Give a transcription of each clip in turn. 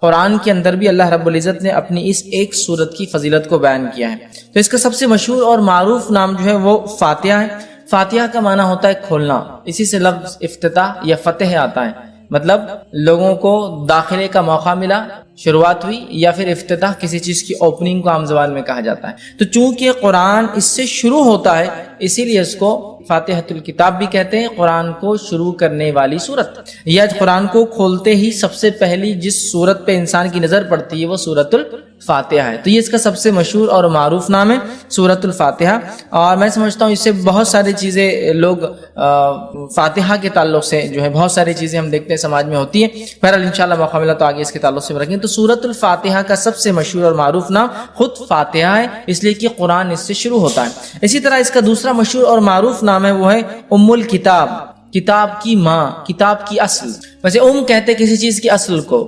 قرآن کے اندر بھی اللہ رب العزت نے اپنی اس ایک سورت کی فضیلت کو بیان کیا ہے۔ تو اس کا سب سے مشہور اور معروف نام جو ہے وہ فاتحہ ہے۔ فاتحہ کا معنی ہوتا ہے کھولنا، اسی سے لفظ افتتاح یا فتح آتا ہے، مطلب لوگوں کو داخلے کا موقع ملا، شروعات ہوئی، یا پھر افتتاح کسی چیز کی اوپننگ کو عام زبان میں کہا جاتا ہے۔ تو چونکہ قرآن اس سے شروع ہوتا ہے اسی لیے اس کو فاتحۃ الکتاب بھی کہتے ہیں، قرآن کو شروع کرنے والی سورت، یا قرآن کو کھولتے ہی سب سے پہلی جس سورت پہ انسان کی نظر پڑتی ہے وہ سورۃ الفاتحہ ہے۔ تو یہ اس کا سب سے مشہور اور معروف نام ہے سورۃ الفاتحہ، اور میں سمجھتا ہوں اس سے بہت ساری چیزیں لوگ فاتحہ کے تعلق سے جو ہے بہت ساری چیزیں ہم دیکھتے ہیں سماج میں ہوتی ہیں۔ بہرحال انشاءاللہ موقع ملا تو آگے اس کے تعلق سے رکھیں۔ تو سورۃ الفاتحہ کا سب سے مشہور اور معروف نام خود فاتحہ ہے، اس لیے کہ قرآن اس سے شروع ہوتا ہے۔ اسی طرح اس کا دوسرا مشہور اور معروف نام ہے وہ ہے ام الکتاب، کتاب کی ماں، کتاب کی اصل۔ ویسے کہتے کسی چیز کی اصل کو،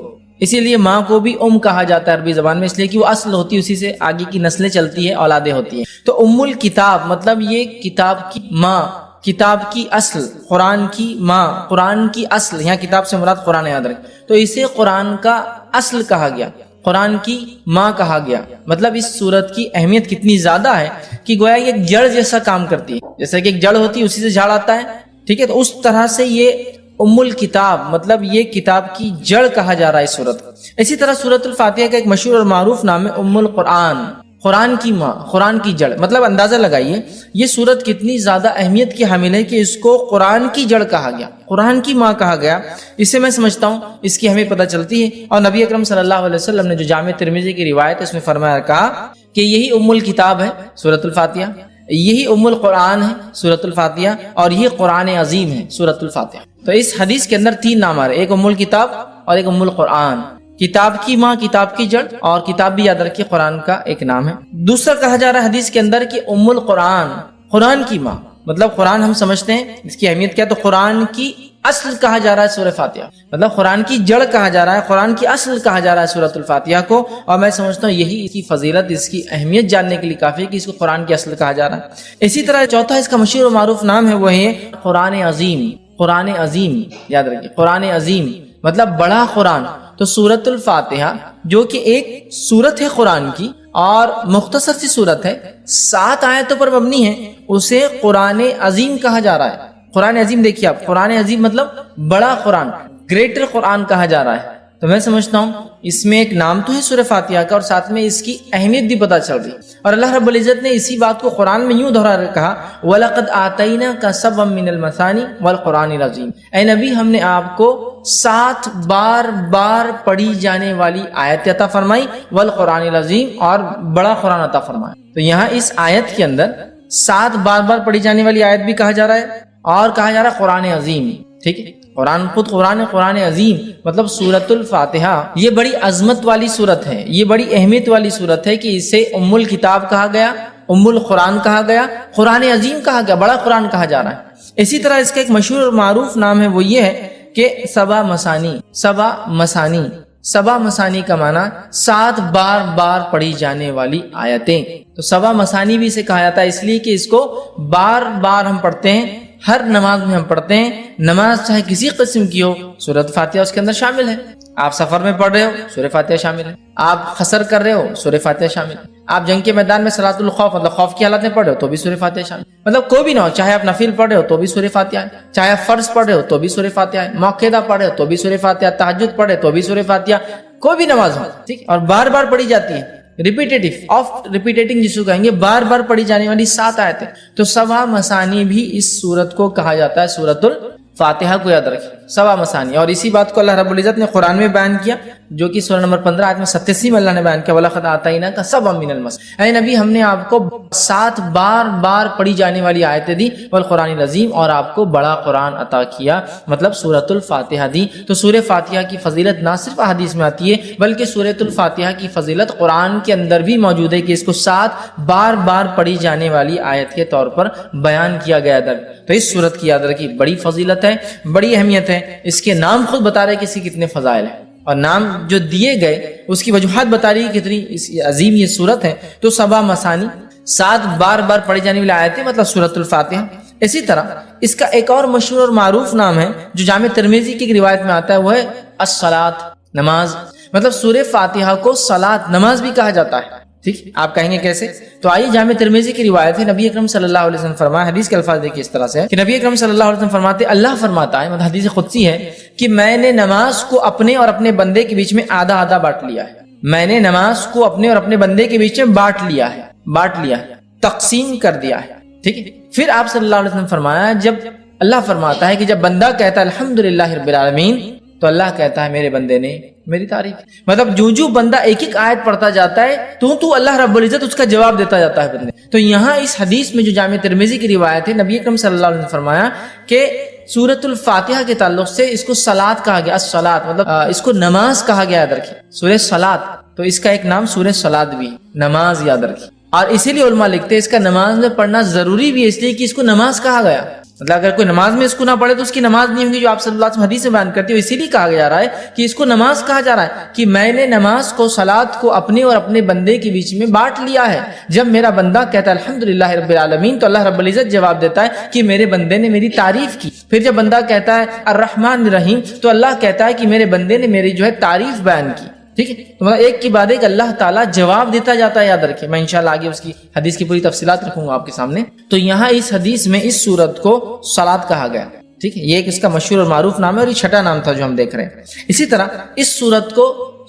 اسی لیے ماں کو بھی کہا جاتا ہے عربی زبان میں، اس لیے کہ وہ اصل ہوتی ہے، اسی سے آگے کی نسلیں چلتی ہیں، اولادیں ہوتی ہیں۔ تو ام الکتاب مطلب یہ کتاب کی ماں، کتاب کی اصل، قرآن کی ماں، قرآن کی اصل، یہاں کتاب سے مراد قرآن یاد رکھیں۔ تو اسے قرآن کا اصل کہا گیا، قرآن کی ماں کہا گیا۔ مطلب اس سورت کی اہمیت کتنی زیادہ ہے کہ گویا یہ ایک جڑ جیسا کام کرتی ہے، جیسا کہ ایک جڑ ہوتی ہے اسی سے جھاڑ آتا ہے، ٹھیک ہے، تو اس طرح سے یہ ام الکتاب مطلب یہ کتاب کی جڑ کہا جا رہا ہے اس سورت کو۔ اسی طرح سورۃ الفاتحہ کا ایک مشہور اور معروف نام ہے ام القرآن، قرآن کی ماں، قرآن کی جڑ۔ مطلب اندازہ لگائیے یہ سورت کتنی زیادہ اہمیت کی حامل ہے کہ اس کو قرآن کی جڑ کہا گیا، قرآن کی ماں کہا گیا۔ اس سے میں سمجھتا ہوں اس کی ہمیں پتہ چلتی ہے، اور نبی اکرم صلی اللہ علیہ وسلم نے جو جامع ترمذی کی روایت ہے اس میں فرمایا، کہا کہ یہی ام الکتاب ہے سورۃ الفاتحہ، یہی ام القرآن ہے سورۃ الفاتحہ، اور یہ قرآن عظیم ہے سورۃ الفاتحہ۔ تو اس حدیث کے اندر تین نام آ رہے، ایک ام الکتاب اور ایک ام القرآن، کتاب کی ماں، کتاب کی جڑ، اور کتاب بھی یاد رکھیے قرآن کا ایک نام ہے۔ دوسرا کہا جا رہا ہے حدیث کے اندر کہ ام القرآن، قرآن کی ماں، مطلب قرآن ہم سمجھتے ہیں اس کی اہمیت کیا، تو قرآن کی اصل کہا جا رہا ہے سورہ فاتحہ، مطلب قرآن کی جڑ کہا جا رہا ہے، قرآن کی اصل کہا جا رہا ہے سورۃ الفاتحہ کو۔ اور میں سمجھتا ہوں یہی اس کی فضیلت، اس کی اہمیت جاننے کے لیے کافی ہے کہ اس کو قرآن کی اصل کہا جا رہا ہے۔ اسی طرح چوتھا اس کا مشہور و معروف نام ہے وہ ہے قرآن عظیم، قرآن عظیم یاد رکھیے، قرآن عظیم مطلب بڑا قرآن۔ تو سورۃ الفاتحہ جو کہ ایک سورت ہے قرآن کی اور مختصر سی سورت ہے، 7 آیتوں پر مبنی ہے، اسے قرآن عظیم کہا جا رہا ہے۔ قرآن عظیم دیکھیے آپ، قرآن عظیم مطلب بڑا قرآن، گریٹر قرآن کہا جا رہا ہے۔ تو میں سمجھتا ہوں اس میں ایک نام تو ہے سورہ فاتحہ کا، اور ساتھ میں اس کی اہمیت بھی پتہ چل رہی، اور اللہ رب العزت نے اسی بات کو قرآن میں یوں دہرا کہا، وَلَقَدْ آتَيْنَاكَ سَبْعًا مِّنَ الْمَثَانِي وَالْقُرْآنِ الْعَظِيمِ، اے نبی ہم نے آپ کو 7 بار پڑھی جانے والی آیت عطا فرمائی، والقرآن العظیم، اور بڑا قرآن عطا فرمایا۔ تو یہاں اس آیت کے اندر 7 بار پڑھی جانے والی آیت بھی کہا جا رہا ہے، اور کہا جا رہا ہے قرآن عظیم، ٹھیک ہے، قرآن خود قرآن عظیم مطلب سورۃ الفاتحہ یہ بڑی عظمت والی سورت ہے، یہ بڑی اہمیت والی سورت ہے کہ اسے ام الکتاب کہا گیا، ام القرآن کہا گیا، قرآن عظیم کہا گیا، بڑا قرآن کہا جا رہا ہے۔ اسی طرح اس کا ایک مشہور اور معروف نام ہے وہ یہ ہے کہ سبع مثانی، سبع مثانی، سبع مثانی کا معنی 7 بار پڑھی جانے والی آیتیں۔ تو سبع مثانی بھی اسے کہا جاتا ہے اس لیے کہ اس کو بار ہم پڑھتے ہیں، ہر نماز میں ہم پڑھتے ہیں، نماز چاہے کسی قسم کی ہو سورۃ فاتحہ اس کے اندر شامل ہے۔ آپ سفر میں پڑھ رہے ہو سورہ فاتحہ شامل ہے، آپ قصر کر رہے ہو سورہ فاتحہ شامل ہے، آپ جنگ کے میدان میں صلاۃ الخوف مطلب خوف کی حالت میں پڑھ رہے ہو تو بھی سورہ فاتحہ شامل ہے، مطلب کوئی بھی نہ ہو، چاہے آپ نفل پڑھ رہے ہو تو بھی سورہ فاتحہ ہے، چاہے آپ فرض پڑھ رہے ہو تو بھی سورہ فاتحہ ہے، موقعہ پڑھ رہے ہو تو بھی سورہ فاتحہ، تہجد پڑھے تو بھی سورہ فاتحہ، کوئی بھی نماز ہو، ٹھیک، اور بار پڑھی جاتی ہے، ریپیٹنگ جس کو کہیں گے، بار پڑھی جانے والی 7 آیتیں۔ تو سبع مثانی بھی اس سورت کو کہا جاتا ہے، سورۃ الفاتحہ کو یاد رکھیں، سبع مثانی۔ اور اسی بات کو اللہ رب العزت نے قرآن میں بیان کیا، جو کہ سورہ نمبر 15 آیت میں 87 میں اللہ نے بیان کیا، وَلَقَدْ آتَيْنَاكَ سَبْعًا مِّنَ الْمَثَانِ، اے نبی ہم نے آپ کو 7 بار پڑھی جانے والی آیتیں دی، والقرآن العظیم، اور آپ کو بڑا قرآن عطا کیا، مطلب سورۃ الفاتحہ دی۔ تو سورہ فاتحہ کی فضیلت نہ صرف احادیث میں آتی ہے بلکہ سورۃ الفاتحہ کی فضیلت قرآن کے اندر بھی موجود ہے کہ اس کو 7 بار پڑھی جانے والی آیت کے طور پر بیان کیا گیا ہے۔ تو اس سورت کی یاد رکھیے بڑی فضیلت ہے، بڑی اہمیت ہے، اس کے نام خود بتا رہے کہ اس کی کتنے فضائل ہیں، اور نام جو دیے گئے اس کی وجوہات بتا رہی ہے کتنی عظیم یہ سورت ہے۔ تو سبع مثانی 7 بار پڑھی جانے والی آیتیں مطلب سورۃ الفاتحہ۔ اسی طرح اس کا ایک اور مشہور اور معروف نام ہے جو جامع ترمذی کی روایت میں آتا ہے، وہ ہے الصلاۃ، نماز۔ مطلب سورہ فاتحہ کو صلاۃ نماز بھی کہا جاتا ہے. ٹھیک، آپ کہیں گے کیسے؟ تو آئیے جامع ترمذی کی روایت ہے، نبی اکرم صلی اللہ علیہ وسلم فرمایا، حدیث کے الفاظ دیکھیے اس طرح سے کہ نبی اکرم صلی اللہ علیہ وسلم فرماتے، اللہ فرماتا ہے، مطلب حدیث قدسی ہے کہ میں نے نماز کو اپنے اور اپنے بندے کے بیچ میں آدھا آدھا بانٹ لیا ہے. میں نے نماز کو اپنے اور اپنے بندے کے بیچ میں بانٹ لیا ہے، تقسیم کر دیا ہے. ٹھیک ہے، پھر آپ صلی اللہ علیہ وسلم فرمایا، جب اللہ فرماتا ہے کہ جب بندہ کہتا ہے الحمدللہ رب العالمین، تو اللہ کہتا ہے میرے بندے نے میری تعریف. مطلب جو بندہ ایک ایک آیت پڑھتا جاتا ہے تو اللہ رب العزت اس کا جواب دیتا جاتا ہے بندے. تو یہاں اس حدیث میں جو جامع ترمذی کی روایت ہے، نبی اکرم صلی اللہ علیہ وسلم نے فرمایا کہ سورۃ الفاتحہ کے تعلق سے اس کو صلاۃ کہا گیا. الصلاۃ مطلب اس کو نماز کہا گیا. یاد رکھیے سورہ صلاۃ، تو اس کا ایک نام سورہ صلاۃ بھی، نماز. یاد رکھیے، اور اسی لیے علماء لکھتے ہیں اس کا نماز میں پڑھنا ضروری بھی ہے، اس لیے کہ اس کو نماز کہا گیا. مطلب اگر کوئی نماز میں اس کو نہ پڑھے تو اس کی نماز نہیں ہوگی، جو آپ صلی اللہ علیہ وسلم حدیث میں بیان کرتے ہو. اسی لیے کہا جا رہا ہے کہ اس کو نماز کہا جا رہا ہے کہ میں نے نماز کو، صلاۃ کو اپنے اور اپنے بندے کے بیچ میں بانٹ لیا ہے. جب میرا بندہ کہتا ہے الحمدللہ رب العالمین، تو اللہ رب العزت جواب دیتا ہے کہ میرے بندے نے میری تعریف کی. پھر جب بندہ کہتا ہے الرحمن الرحیم، تو اللہ کہتا ہے کہ میرے بندے نے میری تعریف بیان کی. ٹھیک ہے، تو مطلب ایک کے بعد ایک اللہ تعالیٰ جواب دیتا جاتا ہے. یاد رکھیں، میں انشاءاللہ آگے اس کی حدیث کی پوری تفصیلات رکھوں گا آپ کے سامنے. تو یہاں اس حدیث میں اس سورت کو صلاۃ کہا گیا. ٹھیک ہے، یہ ایک اس کا مشہور اور معروف نام ہے، اور یہ چھٹا نام تھا جو ہم دیکھ رہے ہیں. اسی طرح اس سورت کو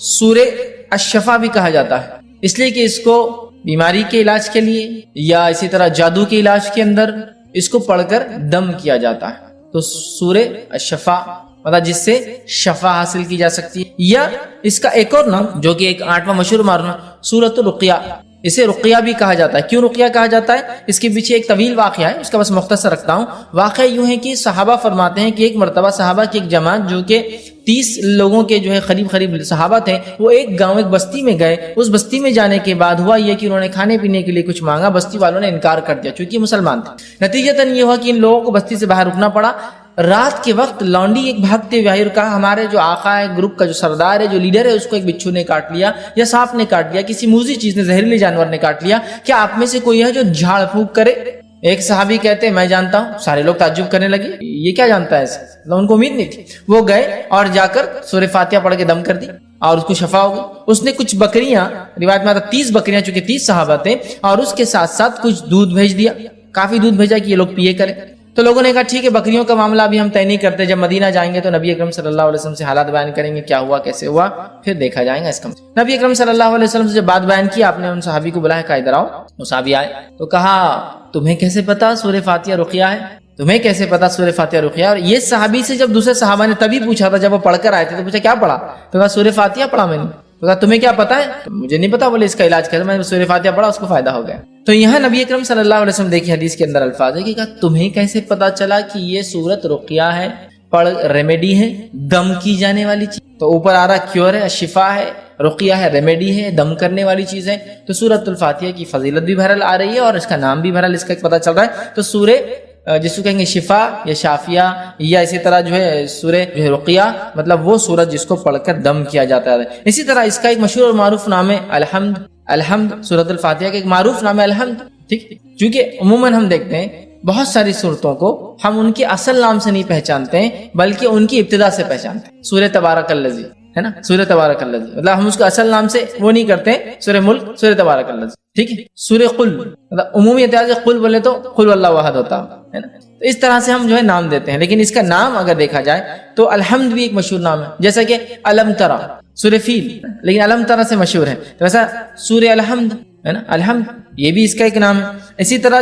سورہ الشفا بھی کہا جاتا ہے، اس لیے کہ اس کو بیماری کے علاج کے لیے یا اسی طرح جادو کے علاج کے اندر اس کو پڑھ کر دم کیا جاتا ہے. تو سورہ الشفا مطلب جس سے شفا حاصل کی جا سکتی ہے. یا اس کا ایک اور نام جو کہ ایک 8واں مشہور معروف نام سورۃ الرقیہ، اسے رقیہ بھی کہا جاتا ہے. کیوں رقیہ کہا جاتا ہے؟ اس کے پیچھے ایک طویل واقعہ ہے، اس کا بس مختصر رکھتا ہوں. واقعہ یوں ہے کہ صحابہ فرماتے ہیں کہ ایک مرتبہ صحابہ کی ایک جماعت جو کہ 30 لوگوں کے قریب صحابہ تھے، وہ ایک گاؤں، ایک بستی میں گئے. اس بستی میں جانے کے بعد ہوا یہ کہ انہوں نے کھانے پینے کے لیے کچھ مانگا، بستی والوں نے انکار کر دیا چونکہ مسلمان تھے. نتیجتاً یہ ہوا کہ ان لوگوں کو بستی سے باہر رکنا پڑا. رات کے وقت لانڈی ایک بھاگتے ہوئے آئی اور کہا ہمارے جو آقا ہے، گروپ کا جو سردار ہے، جو لیڈر ہے، اس کو ایک بچھو نے کاٹ لیا یا سانپ نے کاٹ لیا، کسی موذی چیز نے، زہریلے جانور نے کاٹ لیا. کیا آپ میں سے کوئی ہے جو جھاڑ پھونک کرے؟ ایک صحابی کہتے ہیں میں جانتا ہوں. سارے لوگ تعجب کرنے لگے، یہ کیا جانتا ہے اسے؟ ان کو امید نہیں تھی. وہ گئے اور جا کر سورہ فاتحہ پڑھ کے دم کر دی اور اس کو شفا ہو گئی. اس نے کچھ بکریاں، روایت میں آتا 30 بکریاں، چونکہ 30 صحابہ تھے، اور اس کے ساتھ ساتھ کچھ دودھ بھیج دیا، کافی دودھ بھیجا کہ یہ لوگ پیے کریں. تو لوگوں نے کہا ٹھیک ہے، بکریوں کا معاملہ ابھی ہم طے نہیں کرتے، جب مدینہ جائیں گے تو نبی اکرم صلی اللہ علیہ وسلم سے حالات بیان کریں گے، کیا ہوا کیسے ہوا، پھر دیکھا جائے گا اس کا. نبی اکرم صلی اللہ علیہ وسلم سے جب بات بیان کی، آپ نے ان صحابی کو بلایا، کہا ادھر آؤ. وہ صحابی آئے تو کہا تمہیں کیسے پتا سورہ فاتحہ رقیہ ہے؟ تمہیں کیسے پتا سورہ فاتحہ رقیہ؟ اور یہ صحابی سے جب دوسرے صحابہ نے تبھی پوچھا تھا، جب وہ پڑھ کر آئے تھے تو پوچھا کیا پڑھا؟ تو کہا سورہ فاتحہ پڑھا میں نے. تو کہا تمہیں کیا پتا ہے؟ تو مجھے نہیں پتا. بولے اس کا علاج کیسے؟ میں نے سورہ فاتحہ پڑھا، اس کو فائدہ ہو گیا. تو یہاں نبی اکرم صلی اللہ علیہ وسلم دیکھیے حدیث کے اندر الفاظ ہے کہ کہا تمہیں کیسے پتا چلا کہ یہ سورت رقیہ ہے، پڑھ ریمیڈی ہے، دم کی جانے والی چیز. تو اوپر آ رہا کیور ہے، شفا ہے، رقیہ ہے، ریمیڈی ہے، دم کرنے والی چیز ہے. تو سورۃ الفاتحہ کی فضیلت بھی بہرحال آ رہی ہے اور اس کا نام بھی بہرحال اس کا پتہ چل رہا ہے. تو سورہ جس کو کہیں گے شفا یا شافیہ، یا اسی طرح سورہ رقیہ، مطلب وہ سورت جس کو پڑھ کر دم کیا جاتا ہے. اسی طرح اس کا ایک مشہور اور معروف نام ہے الحمد. سورۃ الفاتحہ کا ایک معروف نام ہے الحمد. ٹھیک، چونکہ عموماً ہم دیکھتے ہیں بہت ساری صورتوں کو ہم ان کے اصل نام سے نہیں پہچانتے ہیں بلکہ ان کی ابتدا سے پہچانتے ہیں. سورہ تبارک الذی ہے نا، سورہ تبارک الذی، مطلب ہم اس کو اصل نام سے وہ نہیں کرتے ہیں. سورہ ملک، سورہ تبارک الذی. ٹھیک ہے، سورہ قل، مطلب عمومی اعتبار سے قل بولے تو قل اللہ احد ہوتا ہے نا. تو اس طرح سے ہم نام دیتے ہیں، لیکن اس کا نام اگر دیکھا جائے تو الحمد بھی ایک مشہور نام ہے. جیسا کہ علم ترا، سورہ فیل، لیکن علم ترا سے مشہور ہے. تو ویسا سورہ الحمد ہے نا، الحمد یہ بھی اس کا ایک نام ہے. اسی طرح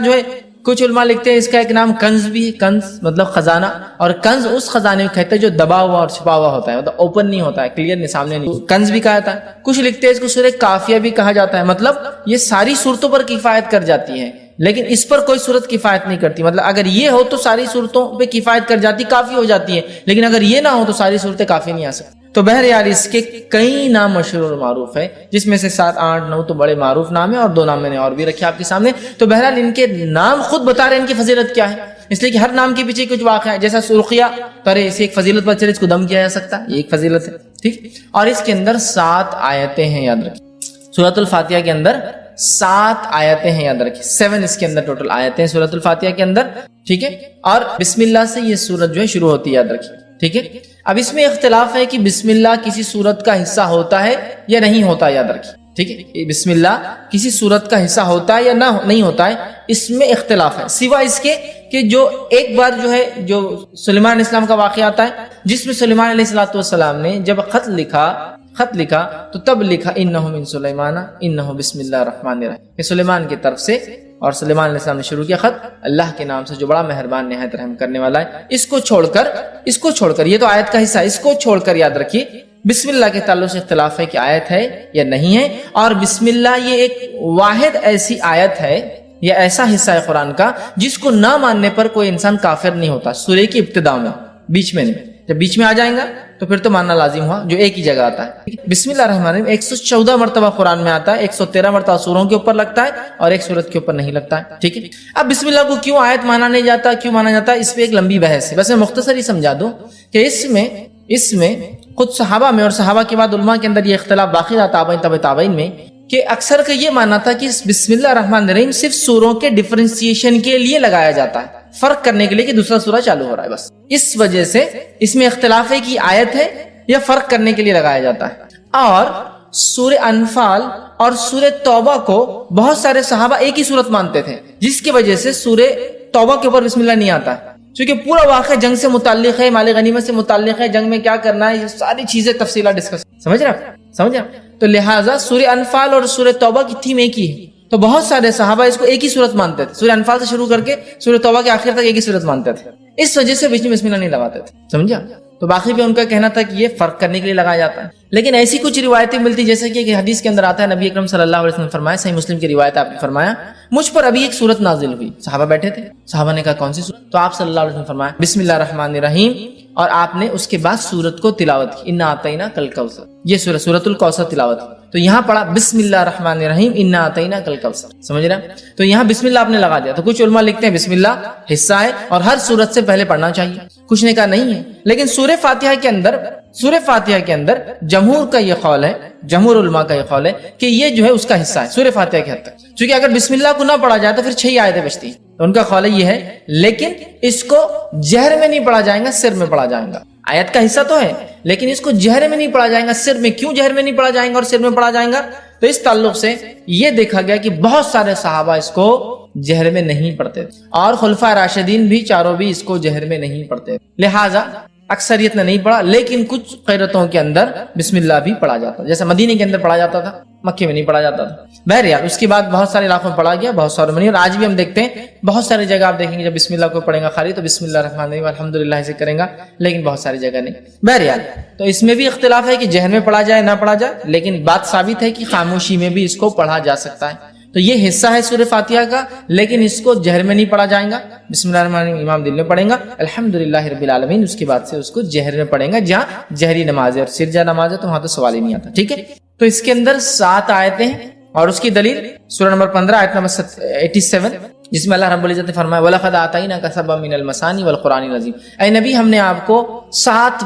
کچھ علماء لکھتے ہیں اس کا ایک نام کنز بھی ہے. کنز مطلب خزانہ، اور کنز اس خزانے کو کہتے ہیں جو دبا ہوا اور چھپا ہوا ہوتا ہے، مطلب اوپن نہیں ہوتا ہے، کلیئر نہیں، سامنے نہیں. کنز بھی کہا جاتا ہے. کچھ لکھتے ہیں اس کو سورہ کافیہ بھی کہا جاتا ہے. مطلب یہ ساری صورتوں پر کفایت کر جاتی ہے، لیکن اس پر کوئی صورت کفایت نہیں کرتی. مطلب اگر یہ ہو تو ساری صورتوں پہ کفایت کر جاتی، کافی ہو جاتی ہے، لیکن اگر یہ نہ ہو تو ساری صورتیں کافی نہیں آ سکتی. تو بہرحال اس کے کئی نام مشہور اور معروف ہے، جس میں سے 7 8 9 تو بڑے معروف نام ہیں اور 2 نام میں نے اور بھی رکھے آپ کے سامنے. تو بہرحال ان کے نام خود بتا رہے ہیں ان کی فضیلت کیا ہے، اس لیے کہ ہر نام کے پیچھے کچھ واقعہ ہے. جیسا رقیہ، تو ارے اسے ایک فضیلت پتہ چلے، اس کو دم کیا جا سکتا ہے، یہ ایک فضیلت ہے. ٹھیک، اور اس کے اندر 7 آیتیں ہیں، یاد رکھیں. سورۃ الفاتحہ کے اندر 7 آیتیں ہیں، یاد رکھیں. 7 اس کے اندر ٹوٹل آیتیں ہیں سورۃ الفاتحہ کے اندر. ٹھیک ہے، اور بسم اللہ سے یہ سورت شروع ہوتی ہے، یاد رکھیں. ٹھیک ہے. اب اس میں اختلاف ہے کہ بسم اللہ کسی صورت کا حصہ ہوتا ہے یا نہیں ہوتا, یاد رکھیے. ٹھیک ہے, بسم اللہ کسی صورت کا حصہ ہوتا ہے یا نہیں ہوتا ہے, اس میں اختلاف ہے, سوائے اس کے کہ جو ایک بار جو ہے جو سلیمان علیہ السلام کا واقعہ آتا ہے, جس میں سلیمان علیہ السلام نے جب خط لکھا تو تب لکھا انہ من سلیمان انہ بسم اللہ الرحمن الرحیم, کہ سلیمان کی طرف سے, اور سلیمان علیہ السلام نے شروع کیا خط اللہ کے نام سے جو بڑا مہربان نہایت رحم کرنے والا ہے. اس کو چھوڑ کر یہ تو آیت کا حصہ, اس کو چھوڑ کر یاد رکھیے بسم اللہ کے تعلق سے اختلاف ہے کہ آیت ہے یا نہیں ہے. اور بسم اللہ یہ ایک واحد ایسی آیت ہے یا ایسا حصہ ہے قرآن کا جس کو نہ ماننے پر کوئی انسان کافر نہیں ہوتا. سورہ کی ابتدا میں, بیچ میں نہیں. جب بیچ میں آ جائیں گا تو پھر تو ماننا لازم ہوا, جو ایک ہی جگہ آتا ہے. بسم اللہ الرحمن الرحیم 114 مرتبہ قرآن میں آتا ہے, 113 مرتبہ سوروں کے اوپر لگتا ہے اور ایک سورت کے اوپر نہیں لگتا ہے. ٹھیک ہے. اب بسم اللہ کو کیوں آیت مانا نہیں جاتا, کیوں مانا جاتا ہے, اس پہ ایک لمبی بحث ہے. بس میں مختصر ہی سمجھا دوں کہ اس میں خود صحابہ میں اور صحابہ کے بعد علماء کے اندر یہ اختلاف باقی رہا, تابعین تبع تابعین میں, کہ اکثر کا یہ ماننا تھا کہ بسم اللہ الرحمن الرحیم صرف سوروں کے ڈیفرنسیشن کے لیے لگایا جاتا ہے, فرق کرنے کے لیے کہ دوسرا سورہ چالو ہو رہا ہے بس. اس وجہ سے اس میں اختلاف ہے کہ آیت ہے یا فرق کرنے کے لیے لگایا جاتا ہے. اور سورہ انفال اور سورہ توبہ کو بہت سارے صحابہ ایک ہی صورت مانتے تھے, جس کی وجہ سے سورہ توبہ کے اوپر بسم اللہ نہیں آتا ہے, کیونکہ پورا واقعہ جنگ سے متعلق ہے, مال غنیمت سے متعلق ہے, جنگ میں کیا کرنا ہے, یہ ساری چیزیں تفصیلات ڈسکس. سمجھ رہے آپ؟ تو لہٰذا سورہ انفال اور سورہ توبہ کی تھیم ایک ہی ہے, تو بہت سارے صحابہ اس کو ایک ہی صورت مانتے تھے. سورہ انفال سے شروع کر کے سورہ توبہ کے آخر تک ایک ہی صورت مانتے تھے, اس وجہ سے بیچ میں بسم اللہ نہیں لگاتے تھے. سمجھا؟ تو باقی بھی ان کا کہنا تھا کہ یہ فرق کرنے کے لیے لگایا جاتا ہے. لیکن ایسی کچھ روایتیں ملتی جیسے کہ حدیث کے اندر آتا ہے, نبی اکرم صلی اللہ علیہ وسلم فرمایا, صحیح مسلم کی روایت آپ نے فرمایا, مجھ پر ابھی ایک سورت نازل ہوئی. صحابہ بیٹھے تھے, صحابہ نے کہا کون سی سورت؟ تو آپ صلی اللہ علیہ وسلم فرمایا بسم اللہ الرحمن الرحیم, اور آپ نے اس کے بعد سورت کو تلاوت کی, انا اعطینا کل کوثر, یہ سورۃ الکوثر تلاوت کی. تو یہاں پڑھا بسم اللہ الرحمن الرحیم انا اعطینا کل کوثر. سمجھ رہے ہیں؟ تو یہاں بسم اللہ آپ نے لگا دیا. تو کچھ علماء لکھتے ہیں بسم اللہ حصہ ہے اور ہر سورت سے پہلے پڑھنا چاہیے, کچھ نے کہا نہیں ہے. لیکن سورہ فاتحہ کے اندر جمہور کا یہ قول ہے, جمہور علماء کا یہ قول ہے کہ یہ جو ہے اس کا حصہ ہے سورہ فاتحہ کے حد تک, کیونکہ اگر بسم اللہ کو نہ پڑھا جائے تو پھر 6 آیتیں بچتی ہیں. تو ان کا قول یہ ہے, لیکن اس کو جہر میں نہیں پڑھا جائے گا, سر میں پڑھا جائے گا. آیت کا حصہ تو ہے لیکن اس کو جہر میں نہیں پڑھا جائے گا, سر میں. کیوں جہر میں نہیں پڑھا جائے گا اور سر میں پڑھا جائے گا؟ تو اس تعلق سے یہ دیکھا گیا کہ بہت سارے صحابہ اس کو جہر میں نہیں پڑھتے, اور خلفائے راشدین بھی چاروں بھی اس کو جہر میں نہیں پڑھتے. لہٰذا اکثریت نے نہیں پڑھا, لیکن کچھ قیرتوں کے اندر بسم اللہ بھی پڑھا جاتا, جیسے مدینے کے اندر پڑھا جاتا تھا, مکے میں نہیں پڑھا جاتا تھا. بہرحال اس کے بعد بہت سارے علاقوں میں پڑھا گیا, بہت سارے منی, اور آج بھی ہم دیکھتے ہیں بہت ساری جگہ آپ دیکھیں گے جب بسم اللہ کو پڑھیں گا خالی تو بسم اللہ الرحمن الرحیم الحمدللہ سے کریں گا, لیکن بہت ساری جگہ نہیں. بہرحال تو اس میں بھی اختلاف ہے کہ جہر میں پڑھا جائے نہ پڑھا جائے, لیکن بات ثابت ہے کہ خاموشی میں بھی اس کو پڑھا جا سکتا ہے. تو یہ حصہ ہے سورہ فاتحہ کا, لیکن اس کو جہر میں نہیں پڑھا جائے گا. بسم اللہ الرحمن الرحیم امام دل میں پڑھیں گا, الحمدللہ رب العالمین, اس کے بعد سے اس کو جہر میں پڑھیں گا جہاں جہری نماز ہے, اور سرجہ نماز ہے تو وہاں تو سوال ہی نہیں آتا. ٹھیک ہے. تو اس کے اندر 7 آیتیں ہیں, اور اس کی دلیل سورہ نمبر 15 آیت نمبر 87, جس میں اللہ رب العزت نے فرمایا وَلَقَدْ آتَيْنَاكَ سَبْعًا مِنَ الْمَثَانِي وَالْقُرْآنِ الْعَظِيمِ, اے نبی ہم نے آپ کو 7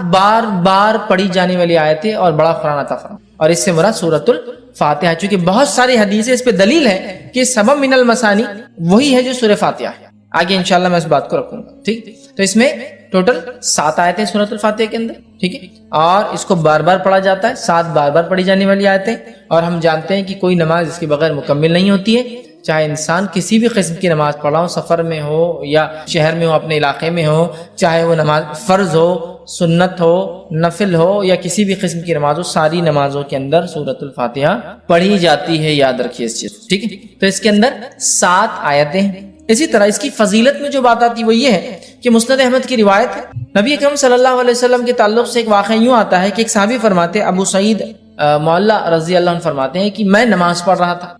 بار پڑھی جانے والی آیتیں اور بڑا قرآن عطا فرمایا, اور اس سے مراد سورۃ الفاتحہ, چونکہ بہت ساری حدیثیں اس پہ دلیل ہے کہ سبع من المثانی وہی ہے جو سورہ فاتحہ ہے. آگے انشاءاللہ میں اس بات کو رکھوں گا. ٹھیک. تو اس میں ٹوٹل 7 آیتیں سورۃ الفاتحہ کے اندر. ٹھیک ہے, اور اس کو بار بار پڑھا جاتا ہے, 7 بار پڑھی جانے والی آیتیں. اور ہم جانتے ہیں کہ کوئی نماز اس کے بغیر مکمل نہیں ہوتی ہے, چاہے انسان کسی بھی قسم کی نماز پڑھا ہو, سفر میں ہو یا شہر میں ہو, اپنے علاقے میں ہو, چاہے وہ نماز فرض ہو, سنت ہو, نفل ہو, یا کسی بھی قسم کی نماز ہو, ساری نمازوں کے اندر سورۃ الفاتحہ پڑھی جاتی ہے. یاد رکھیے اس چیز. ٹھیک ہے. تو اس کے اندر 7 آیتیں ہیں. اسی طرح اس کی فضیلت میں جو بات آتی وہ یہ ہے کہ مسند احمد کی روایت ہے, نبی اکرم صلی اللہ علیہ وسلم کے تعلق سے ایک واقعہ یوں آتا ہے کہ ایک صحابی فرماتے ہیں, ابو سعید معلّہ رضی اللہ عنہ فرماتے ہیں کہ میں نماز پڑھ رہا تھا,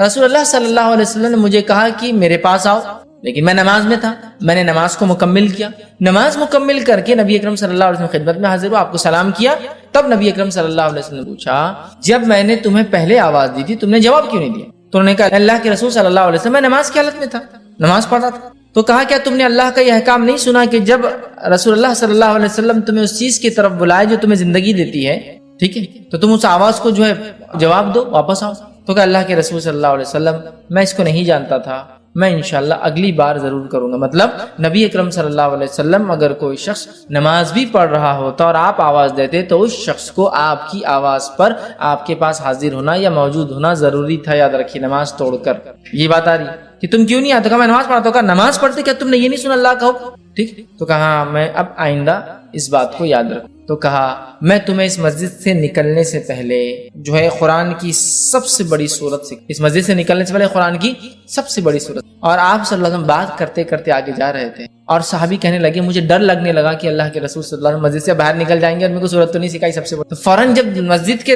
رسول اللہ صلی اللہ علیہ وسلم نے مجھے کہا کہ میرے پاس آؤ, لیکن میں نماز میں تھا. میں نے نماز کو مکمل کیا, نماز مکمل کر کے نبی اکرم صلی اللہ علیہ وسلم خدمت میں حاضر ہوا, آپ کو سلام کیا. تب نبی اکرم صلی اللہ علیہ وسلم نے پوچھا جب میں نے تمہیں پہلے آواز دی تھی تم نے جواب کیوں نہیں دیا؟ تو انہوں نے کہا اللہ کے رسول صلی اللہ علیہ وسلم میں نماز کی حالت میں تھا, نماز پڑھ رہا تھا. تو کہا کیا تم نے اللہ کا یہ احکام نہیں سنا کہ جب رسول اللہ صلی اللہ علیہ وسلم تمہیں اس چیز کی طرف بلائے جو تمہیں زندگی دیتی ہے, ٹھیک ہے, تو تم اس آواز کو جو ہے جواب دو, واپس آؤ. تو کہ اللہ کے رسول صلی اللہ علیہ وسلم میں اس کو نہیں جانتا تھا, میں انشاءاللہ اگلی بار ضرور کروں گا. مطلب نبی اکرم صلی اللہ علیہ وسلم اگر کوئی شخص نماز بھی پڑھ رہا ہوتا اور آپ آواز دیتے تو اس شخص کو آپ کی آواز پر آپ کے پاس حاضر ہونا یا موجود ہونا ضروری تھا. یاد رکھیے نماز توڑ کر. یہ بات آ رہی کہ تم کیوں نہیں آتے؟ کہا میں نماز پڑھتا ہوں. کہا نماز پڑھتے کیا تم نے یہ نہیں سنا اللہ کا حکم؟ ٹھیک. تو کہا میں اب آئندہ اس بات کو یاد رکھوں. تو کہا میں تمہیں اس مسجد سے نکلنے سے پہلے جو ہے قرآن کی سب سے بڑی سورت سے، اس مسجد سے نکلنے سے پہلے قرآن کی سب سے بڑی سورت. اور آپ صلی اللہ علیہ وسلم بات کرتے کرتے آگے جا رہے تھے اور صحابی کہنے لگے مجھے ڈر لگنے لگا کہ اللہ کے رسول صلی اللہ علیہ وسلم مسجد سے باہر نکل جائیں گے اور میرے کو سورت تو نہیں سکھائی سب سے بڑی. تو فوراً جب مسجد کے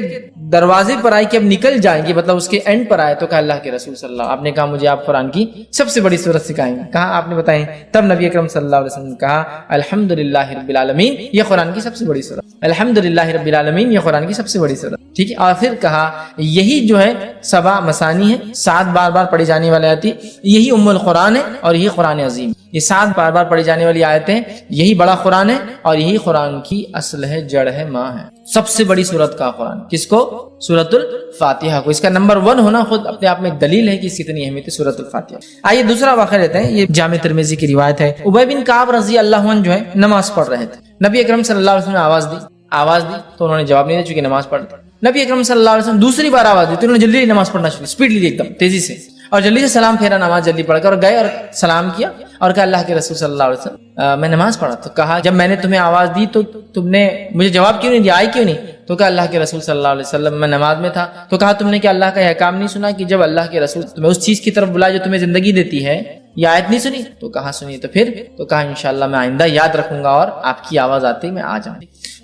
دروازے پر آئی کہ اب نکل جائیں گے، مطلب اس کے اینڈ پر آئے، تو کہا اللہ کے رسول صلی اللہ علیہ وسلم آپ نے کہا مجھے آپ قرآن کی سب سے بڑی سورت سکھائیں گے. کہا آپ نے بتائیں. تب نبی اکرم صلی اللہ علیہ وسلم نے کہا الحمدللہ رب العالمین، یہ قرآن کی سب سے بڑی سورت. الحمدللہ رب العالمین یہ قرآن کی سب سے بڑی سورت. ٹھیک ہے. اور پھر کہا یہی جو ہے 7 مثانی ہے، 7 بار بار پڑھی جانے والی آیت، یہی ام القرآن ہے اور یہی قرآن عظیم. یہ 7 بار بار پڑھی جانے والی آیتیں، یہی بڑا قرآن ہے اور یہی قرآن کی اصل ہے، جڑ ہے، ماں ہے. سب سے بڑی سورت کا قرآن کس کو؟ سورۃ الفاتحہ کو. اس کا نمبر 1 ہونا خود اپنے آپ میں ایک دلیل ہے کہ اس کی اتنی اہمیت ہے سورۃ الفاتحہ. آئیے دوسرا واقعہ لیتے ہیں. یہ جامع ترمذی کی روایت ہے. ابی بن کعب رضی اللہ عنہ جو ہے نماز پڑھ رہے تھے. نبی اکرم صلی اللہ علیہ وسلم نے آواز دی تو انہوں نے جواب نہیں دیا چونکہ نماز پڑھ رہے. نبی اکرم صلی اللہ علیہ وسلم دوسری بار آواز دی تو انہوں نے جلدی نماز پڑھنا شروع، اسپیڈلی ایک دم تیزی سے، اور جلدی سے سلام پھیرا، نماز جلدی پڑھ کر اور گئے اور سلام کیا اور کہا اللہ کے رسول صلی اللہ علیہ وسلم میں نماز پڑھا. تو کہا جب میں نے تمہیں آواز دی تو تم نے مجھے جواب کیوں نہیں دیا، آئی کیوں نہیں؟ تو کہا اللہ کے رسول صلی اللہ علیہ وسلم میں نماز میں تھا. تو کہا تم نے کہ اللہ کا یہ احکام نہیں سنا کہ جب اللہ کے رسول تمہیں اس چیز کی طرف بلائے جو تمہیں زندگی دیتی ہے، یہ آیت نہیں سنی؟ تو کہا سنی. تو پھر تو کہا انشاءاللہ میں آئندہ یاد رکھوں گا اور آپ کی آواز آتے ہی میں آ جاؤں.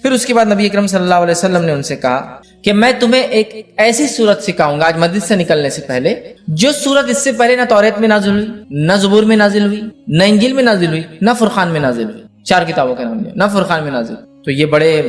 پھر اس کے بعد نبی اکرم صلی اللہ علیہ وسلم نے ان سے کہا کہ میں تمہیں ایک ایسی سورت سکھاؤں گا آج مسجد سے نکلنے سے پہلے، جو سورت اس سے پہلے نہ توریت میں نازل ہوئی، نہ زبور میں نازل ہوئی، نہ انجیل میں نازل ہوئی، نہ فرقان میں نازل ہوئی. 4 کتابوں کے نام لیا، نہ فرقان میں نازل. تو یہ بڑے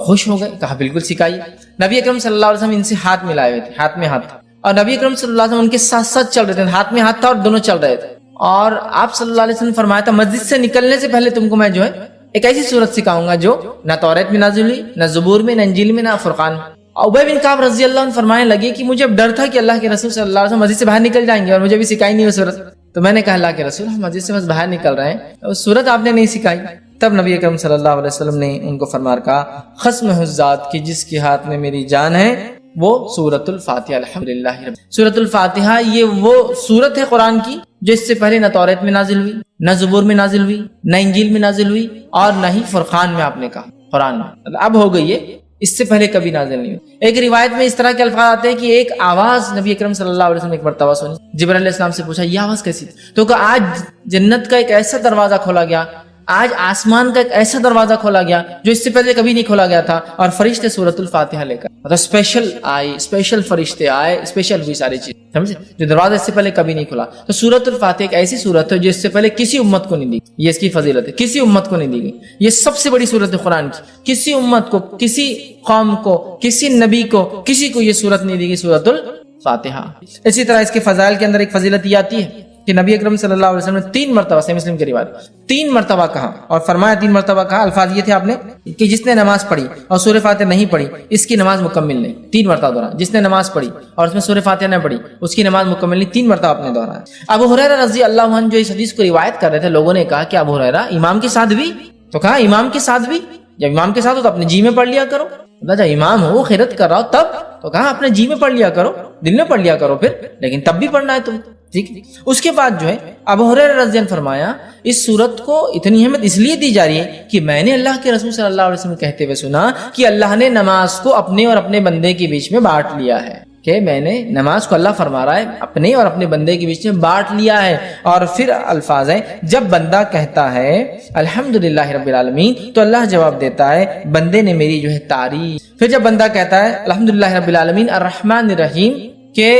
خوش ہو گئے. کہا بالکل سکھائیے. نبی اکرم صلی اللہ علیہ وسلم ان سے ہاتھ ملائے ہوئے تھے، ہاتھ میں ہاتھ تھا، اور نبی اکرم صلی اللہ علیہ وسلم ان کے ساتھ ساتھ چل رہے تھے، ہاتھ میں ہاتھ تھا اور دونوں چل رہے تھے. اور آپ صلی اللہ علیہ وسلم نے فرمایا تھا مسجد سے نکلنے سے پہلے تم کو میں جو ہے ایک ایسی سورت سکھاؤں گا جو نہ توریت میں نازل ہوئی، نہ زبور میں، نہ انجیل میں، نہ فرقان میں. ابی بن کعب رضی اللہ عنہ فرمانے لگے کہ مجھے اب ڈر تھا کہ اللہ کے رسول صلی اللہ علیہ وسلم مسجد سے باہر نکل جائیں گے اور مجھے بھی سکھائی نہیں وہ سورت. تو میں نے کہا اللہ کے رسول ہم مسجد سے بس باہر نکل رہے ہیں، اس سورت آپ نے نہیں سکھائی. تب نبی اکرم صلی اللہ علیہ وسلم نے ان کو فرمایا کہا قسم ہے اس ذات کی جس کے ہاتھ میں میری جان ہے، وہ سورۃ الفاتحہ. الحمدللہ سورۃ الفاتحہ یہ وہ سورت ہے قرآن کی جو اس سے پہلے نہ توریت میں نازل ہوئی، نہ زبور میں نازل ہوئی، نہ انجیل میں نازل ہوئی، اور نہ ہی فرقان میں آپ نے کہا قرآن میں اب ہو گئی ہے، اس سے پہلے کبھی نازل نہیں ہوئی. ایک روایت میں اس طرح کے الفاظ آتے ہیں کہ ایک آواز نبی اکرم صلی اللہ علیہ وسلم ایک مرتبہ سنی. جبرائیل علیہ السلام سے پوچھا یہ آواز کیسی تھی؟ تو کہا آج جنت کا ایک ایسا دروازہ کھولا گیا، آج آسمان کا ایک ایسا دروازہ کھولا گیا جو اس سے پہلے کبھی نہیں کھولا گیا تھا، اور فرشتے سورۃ الفاتحہ لے کر، مطلب اسپیشل آئے، اسپیشل فرشتے آئے، اسپیشل ہوئی ساری چیز، سمجھے، جو دروازہ اس سے پہلے کبھی نہیں کھلا. تو سورۃ الفاتحہ ایک ایسی سورت ہے جو اس سے پہلے کسی امت کو نہیں دی، یہ اس کی فضیلت ہے، کسی امت کو نہیں دی گئی. یہ سب سے بڑی سورت ہے قرآن کی، کسی امت کو، کسی قوم کو، کسی نبی کو، کسی کو یہ سورت نہیں دی گئی، سورۃ الفاتحہ. اسی طرح اس کے فضائل کے اندر ایک فضیلت یہ آتی ہے کہ نبی اکرم صلی اللہ علیہ وسلم نے 3 مرتبہ، صحیح مسلم کی روایت 3 مرتبہ کہا اور فرمایا 3 مرتبہ کہا. الفاظ یہ تھے آپ نے کہ جس نے نماز پڑھی اور سورہ فاتحہ نہیں پڑھی اس کی نماز مکمل نہیں. 3 مرتبہ دہرایا. جس نے نماز پڑھی اور اس میں سورہ فاتحہ نہ پڑھی اس کی نماز مکمل نہیں. 3 مرتبہ آپ نے دہرایا. ابو ہریرہ رضی اللہ عنہ جو اس حدیث کو روایت کر رہے تھے، لوگوں نے کہا کہ ابو ہریرہ امام کے ساتھ بھی؟ تو کہا امام کے ساتھ بھی، جب امام کے ساتھ ہو تو اپنے جی میں پڑھ لیا کرو، جب امام ہو خیرت کر رہا ہو تب، تو کہا اپنے جی میں پڑھ لیا کرو، دل میں پڑھ لیا کرو پھر، لیکن تب بھی پڑھنا ہے تم. ٹھیک. اس کے بعد جو ہے ابو ہریرہ رضی اللہ عنہ فرمایا اس سورت کو اتنی اہمیت اس لیے دی جا رہی ہے کہ میں نے اللہ کے رسول صلی اللہ علیہ وسلم کہتے ہوئے سنا کہ اللہ نے نماز کو اپنے اور اپنے بندے کے بیچ میں بانٹ لیا ہے، کہ میں نے نماز کو، اللہ فرما رہا ہے، اپنے اور اپنے بندے کے بیچ میں بانٹ لیا ہے. اور پھر الفاظ ہیں جب بندہ کہتا ہے الحمدللہ رب العالمین تو اللہ جواب دیتا ہے بندے نے میری جو ہے تعریف. پھر جب بندہ کہتا ہے الحمدللہ رب العالمین الرحمن الرحیم کہ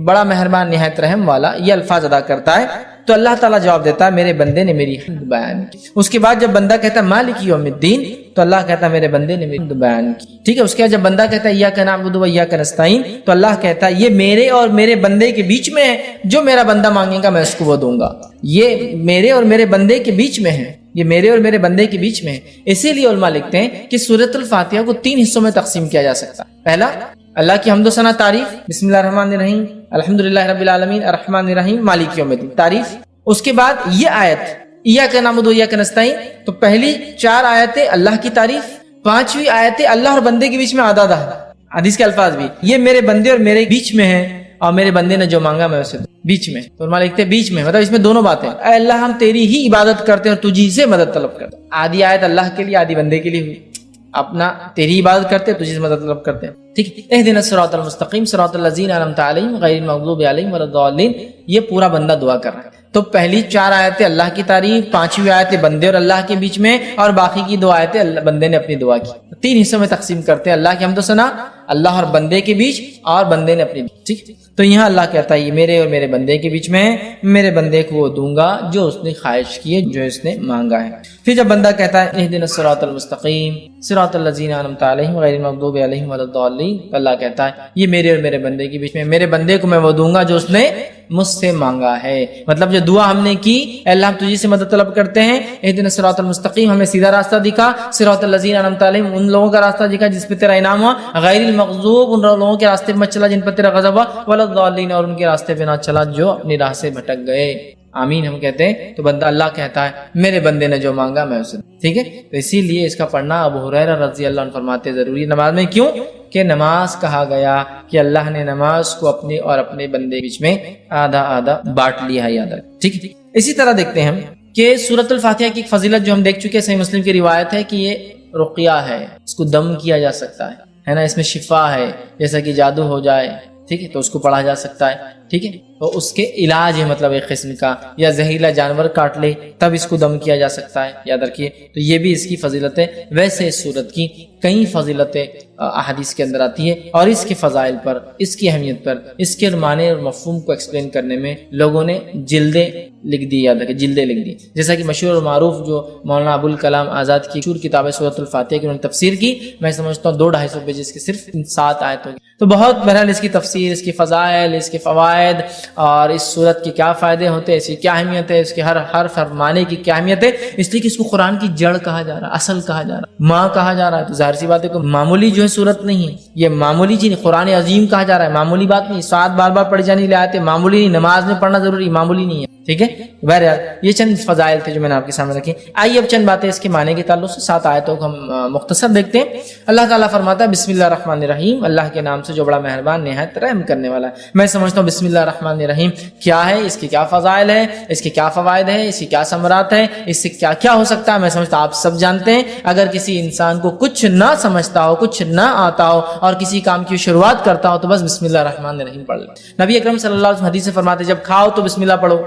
بڑا مہربان نہایت رحم والا، یہ الفاظ ادا کرتا ہے تو اللہ تعالیٰ جواب دیتا ہے میرے بندے نے میری حمد بیان کی. اس کے بعد جب بندہ کہتا ہے مالک یوم الدین تو اللہ کہتا ہے میرے بندے نے میری حمد بیان کی. ٹھیک ہے. اس کے بعد جب بندہ کہتا ہے ایاک نعبد و ایاک نستعین تو اللہ کہتا ہے یہ میرے اور میرے بندے کے بیچ میں ہے، جو میرا بندہ مانگے گا میں اس کو وہ دوں گا. یہ میرے اور میرے بندے کے بیچ میں ہے، یہ میرے اور میرے بندے کے بیچ میں ہے. اسی لیے علماء لکھتے ہیں کہ سورۃ الفاتحہ کو 3 حصوں میں تقسیم کیا جا سکتا ہے. پہلا اللہ کی حمد و ثنا تعریف، بسم اللہ الرحمن الرحیم الحمدللہ رب العالمین الرحمن الرحیم مالک یوم الدین تعریف. اس کے بعد یہ آیت ایاک نعبد و ایاک نستعین، تو پہلی 4 آیتیں اللہ کی تعریف، 5ویں آیتیں اللہ اور بندے کے بیچ میں عدد ہے. حدیث کے الفاظ بھی یہ میرے بندے اور میرے بیچ میں ہے، اور میرے بندے نے جو مانگا میں اسے بیچ میں. تو علماء لکھتے ہیں بیچ میں، مطلب اس میں دونوں باتیں. اے اللہ ہم تیری ہی عبادت کرتے ہیں اور تجھی سے مدد طلب کرتے ہیں. آدھی آیت اللہ کے لیے، آدھی بندے کے لیے ہوئی. اپنا تیری عبادت کرتے ہیں، تجھی سے مدد طلب کرتے ہیں. ٹھیک ہے. اہدنا الصراط المستقیم صراط الذین انعمت علیہم غیر المغضوب علیہم ولا الضالین، یہ پورا بندہ دعا کر رہا ہے. تو پہلی 4 آیتیں اللہ کی تعریف، 5ویں آیتیں بندے اور اللہ کے بیچ میں، اور باقی کی 2 آیتیں بندے نے اپنی دعا کی. 3 حصوں میں تقسیم کرتے ہیں، اللہ کی حمد و ثنا، اللہ اور بندے کے بیچ، اور بندے نے اپنی بیچ. ٹھیک. تو یہاں اللہ کہتا ہے یہ میرے اور میرے بندے کے بیچ میں ہے، میرے بندے کو وہ دوں گا جو اس نے خواہش کی ہے، جو اس نے مانگا ہے. پھر جب بندہ کہتا ہے اہدنا الصراط المستقیم صراط الذین انعمت علیہم غیر المغضوب علیہم ولا الضالین، تو اللہ کہتا ہے یہ میرے اور میرے بندے کے بیچ میں، میرے بندے کو میں وہ دوں گا جو اس نے مجھ سے مانگا ہے. مطلب جو دعا ہم نے کی، اے اللہ ہم تجھی سے مدد طلب کرتے ہیں، اہدنا الصراط المستقیم، ہمیں سیدھا راستہ دکھا، صراط الذین انعمت علیہم، ان لوگوں کا راستہ دکھا جس پہ تیرا انعام ہوا، غیر المغضوب، ان لوگوں کے راستے پہ مت چلا جن پر تیرا غضب ہوا، ولا الضالین، اور ان کے راستے پہ نہ چلا جو اپنی راہ سے بھٹک گئے. آمین ہم کہتے ہیں. تو بندہ اللہ کہتا ہے میرے بندے نے جو مانگا میں اسے. ٹھیک ہے. تو اسی لیے اس کا پڑھنا ابو ہریرہ رضی اللہ عنہ فرماتے ضروری نماز میں. کیوں؟ کہ نماز کہا گیا کہ اللہ نے نماز کو اپنے اور اپنے بندے کے بیچ میں آدھا آدھا بانٹ لیا ہے. یاد رکھ. ٹھیک ہے. اسی طرح دیکھتے ہیں ہم کہ سورۃ الفاتحہ کی ایک فضیلت جو ہم دیکھ چکے ہیں، صحیح مسلم کی روایت ہے کہ یہ رقیہ ہے، اس کو دم کیا جا سکتا ہے نا. اس میں شفا ہے، جیسا کہ جادو ہو جائے، ٹھیک ہے، تو اس کو پڑھا جا سکتا ہے. ٹھیک ہے. تو اس کے علاج ہے، مطلب ایک قسم کا، یا زہریلا جانور کاٹ لے تب اس کو دم کیا جا سکتا ہے. یاد رکھیے. تو یہ بھی اس کی فضیلت ہے. ویسے اس سورت کی کئی فضیلتیں احادیث کے اندر آتی ہے، اور اس کے فضائل پر، اس کی اہمیت پر، اس کے معنی اور مفہوم کو ایکسپلین کرنے میں لوگوں نے جلدیں لکھ دی. یاد رکھیں جلدیں لکھ دی. جیسا کہ مشہور اور معروف جو مولانا ابوالکلام آزاد کی مشہور کتاب ہے سورۃ الفاتحہ کی، انہوں نے تفسیر کی. میں سمجھتا ہوں 200-250 پیجز کی صرف 7 آیتوں کی. تو بہت بہرحال اس کی تفسیر، اس کی فضائل، اس کے فوائد، اور اس سورت کے کیا فائدے ہوتے ہیں، اس کی کیا اہمیت ہے، اس کے ہر فرمانے کی کیا اہمیت ہے. اس لیے کہ اس کو قرآن کی جڑ کہا جا رہا ہے، اصل کہا جا رہا ہے، ماں کہا جا رہا ہے. تو ظاہر سی بات ہے کہ معمولی جو ہے سورت نہیں ہے، یہ معمولی چیز نہیں، قرآن عظیم کہا جا رہا ہے، معمولی بات نہیں. 7 بار بار پڑھی جانے لے آتے معمولی نہیں، نماز میں پڑھنا ضروری معمولی نہیں ہے. ٹھیک ہے. بہرحال یہ چند فضائل تھے جو میں نے آپ کے سامنے رکھی. آئیے اب چند باتیں اس کے معنی کے تعلق سے 7 آیتوں کو ہم مختصر دیکھتے ہیں. اللہ تعالیٰ فرماتا ہے بسم اللہ الرحمن الرحیم، اللہ کے نام سے جو بڑا مہربان نہایت رحم کرنے والا ہے. میں سمجھتا ہوں بسم اللہ الرحمن الرحیم کیا ہے، اس کی کیا فضائل ہے، اس کے کیا فوائد ہیں، اس کی کیا ثمرات ہیں، اس سے کیا کیا ہو سکتا ہے، میں سمجھتا ہوں آپ سب جانتے ہیں. اگر کسی انسان کو کچھ نہ سمجھتا ہو، کچھ نہ آتا ہو، اور کسی کام کی شروعات کرتا ہو، تو بس بسم اللہ الرحمن الرحیم پڑھ لے. نبی اکرم صلی اللہ علیہ وسلم حدیث سے فرماتے جب کھاؤ تو بسم اللہ پڑھو،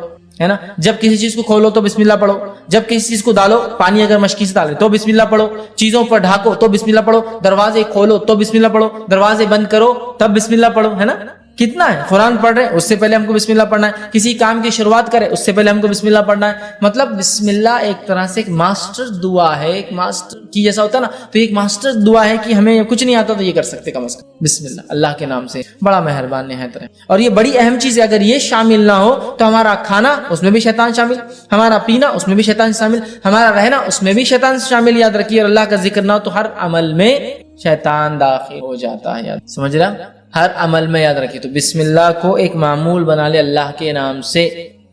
ہے نا. جب کسی چیز کو کھولو تو بسم اللہ پڑھو، جب کسی چیز کو ڈالو، پانی اگر مشکی سے ڈالے تو بسم اللہ پڑھو، چیزوں پر ڈھاکو تو بسم اللہ پڑھو، دروازے کھولو تو بسم اللہ پڑھو، دروازے بند کرو تب بسم اللہ پڑھو. ہے نا. کتنا ہے، قرآن پڑھ رہے ہیں اس سے پہلے ہم کو بسم اللہ پڑھنا ہے، کسی کام کی شروعات کرے اس سے پہلے ہم کو بسم اللہ پڑھنا ہے. مطلب بسم اللہ ایک طرح سے ایک ماسٹر دعا ہے، ایک ماسٹر کی جیسا ہوتا ہے نا، تو ایک ماسٹر دعا ہے کہ ہمیں کچھ نہیں آتا تو یہ کر سکتے کم از کم بسم اللہ، اللہ کے نام سے بڑا مہربان نہایت رحیم. اور یہ بڑی اہم چیز ہے، اگر یہ شامل نہ ہو تو ہمارا کھانا اس میں بھی شیطان شامل، ہمارا پینا اس میں بھی شیطان شامل، ہمارا رہنا اس میں بھی شیطان شامل. یاد رکھیے. اور اللہ کا ذکر نہ ہو تو ہر عمل میں شیطان داخل ہو جاتا ہے. یاد سمجھ رہا، ہر عمل میں. یاد رکھیے. تو بسم اللہ کو ایک معمول بنا لے اللہ کے نام سے،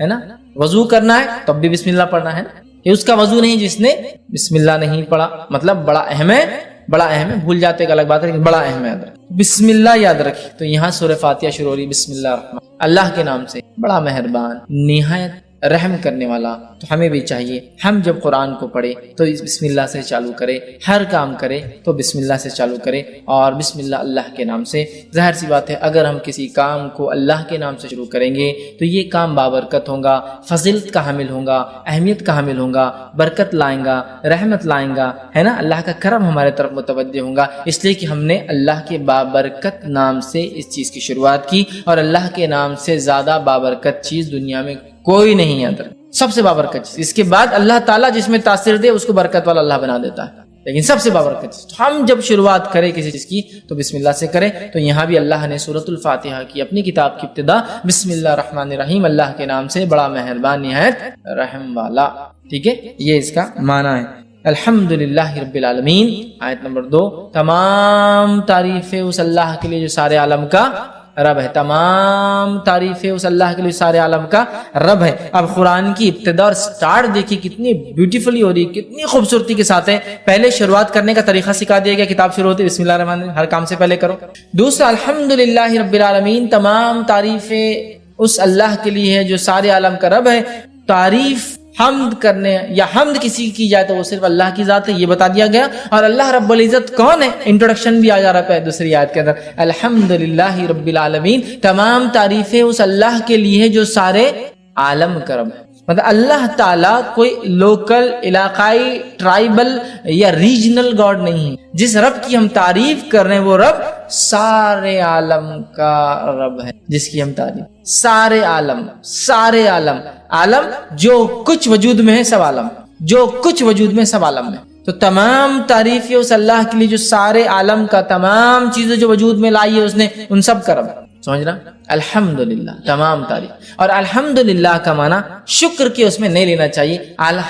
ہے نا. وضو کرنا ہے تب بھی بسم اللہ پڑھنا ہے نا. یہ اس کا وضو نہیں جس نے بسم اللہ نہیں پڑھا. مطلب بڑا اہم ہے، بڑا اہم ہے. بھول جاتے ایک الگ بات ہے لیکن بڑا اہم ہے. یاد رکھیے بسم اللہ. یاد رکھیے. تو یہاں سورہ فاتحہ شروع ہو رہی بسم اللہ الرحمن، اللہ کے نام سے بڑا مہربان نہایت رحم کرنے والا. تو ہمیں بھی چاہیے ہم جب قرآن کو پڑھے تو بسم اللہ سے چالو کرے، ہر کام کرے تو بسم اللہ سے چالو کرے، اور بسم اللہ اللہ کے نام سے. ظاہر سی بات ہے اگر ہم کسی کام کو اللہ کے نام سے شروع کریں گے تو یہ کام بابرکت ہوگا، فضیلت کا حامل ہوگا، اہمیت کا حامل ہوگا، برکت لائیں گا، رحمت لائیں گا، ہے نا. اللہ کا کرم ہمارے طرف متوجہ ہوگا، اس لیے کہ ہم نے اللہ کے بابرکت نام سے اس چیز کی شروعات کی. اور اللہ کے نام سے زیادہ بابرکت چیز دنیا میں کوئی نہیں ہے. سب سے بابرکت چیز. اس کے بعد اللہ تعالیٰ جس میں تاثیر دے اس کو برکت والا اللہ بنا دیتا ہے. لیکن سب سے بابرکت ہم جب شروعات کریں کسی چیز کی تو بسم اللہ سے کریں. تو یہاں بھی اللہ نے سورۃ الفاتحہ کی اپنی کتاب کی ابتدا بسم اللہ الرحمن الرحیم، اللہ کے نام سے بڑا مہربان نہایت رحم والا. ٹھیک ہے، یہ اس کا معنی ہے. الحمدللہ رب العالمین. آیت نمبر 2، تمام تعریفیں اس اللہ کے لیے جو سارے عالم کا رب ہے. تمام تعریفیں اس اللہ کے لیے سارے عالم کا رب ہے. اب قرآن کی ابتدا اور سٹارٹ دیکھیے کتنی بیوٹیفلی ہو رہی ہے، کتنی خوبصورتی کے ساتھ ہے. پہلے شروعات کرنے کا طریقہ سکھا دیا گیا، کتاب شروع ہوتی ہے بسم اللہ الرحمن الرحیم، ہر کام سے پہلے کرو. دوسرا الحمدللہ رب العالمین، تمام تعریفیں اس اللہ کے لیے ہے جو سارے عالم کا رب ہے. تعریف حمد کرنے یا حمد کسی کی جائے تو وہ صرف اللہ کی ذات ہے، یہ بتا دیا گیا. اور اللہ رب العزت کون ہے، انٹروڈکشن بھی آ جا رہا ہے دوسری آیت کے اندر. الحمدللہ رب العالمین، تمام تعریفیں اس اللہ کے لیے ہے جو سارے عالم کا رب ہے. مطلب اللہ تعالیٰ کوئی لوکل، علاقائی، ٹرائبل یا ریجنل گاڈ نہیں ہے. جس رب کی ہم تعریف کر رہے ہیں وہ رب سارے عالم کا رب ہے جس کی ہم تعریف. سارے عالم، سارے عالم، عالم جو کچھ وجود میں ہے، سب عالم جو کچھ وجود میں، سب عالم میں. تو تمام تعریفیں اس اللہ کے لیے جو سارے عالم کا، تمام چیزیں جو وجود میں لائی ہے اس نے، ان سب کا رب ہے. سمجھ رہا؟ الحمدللہ، تمام تعریف. اور الحمدللہ کا معنی شکر کے اس میں نہیں لینا چاہیے.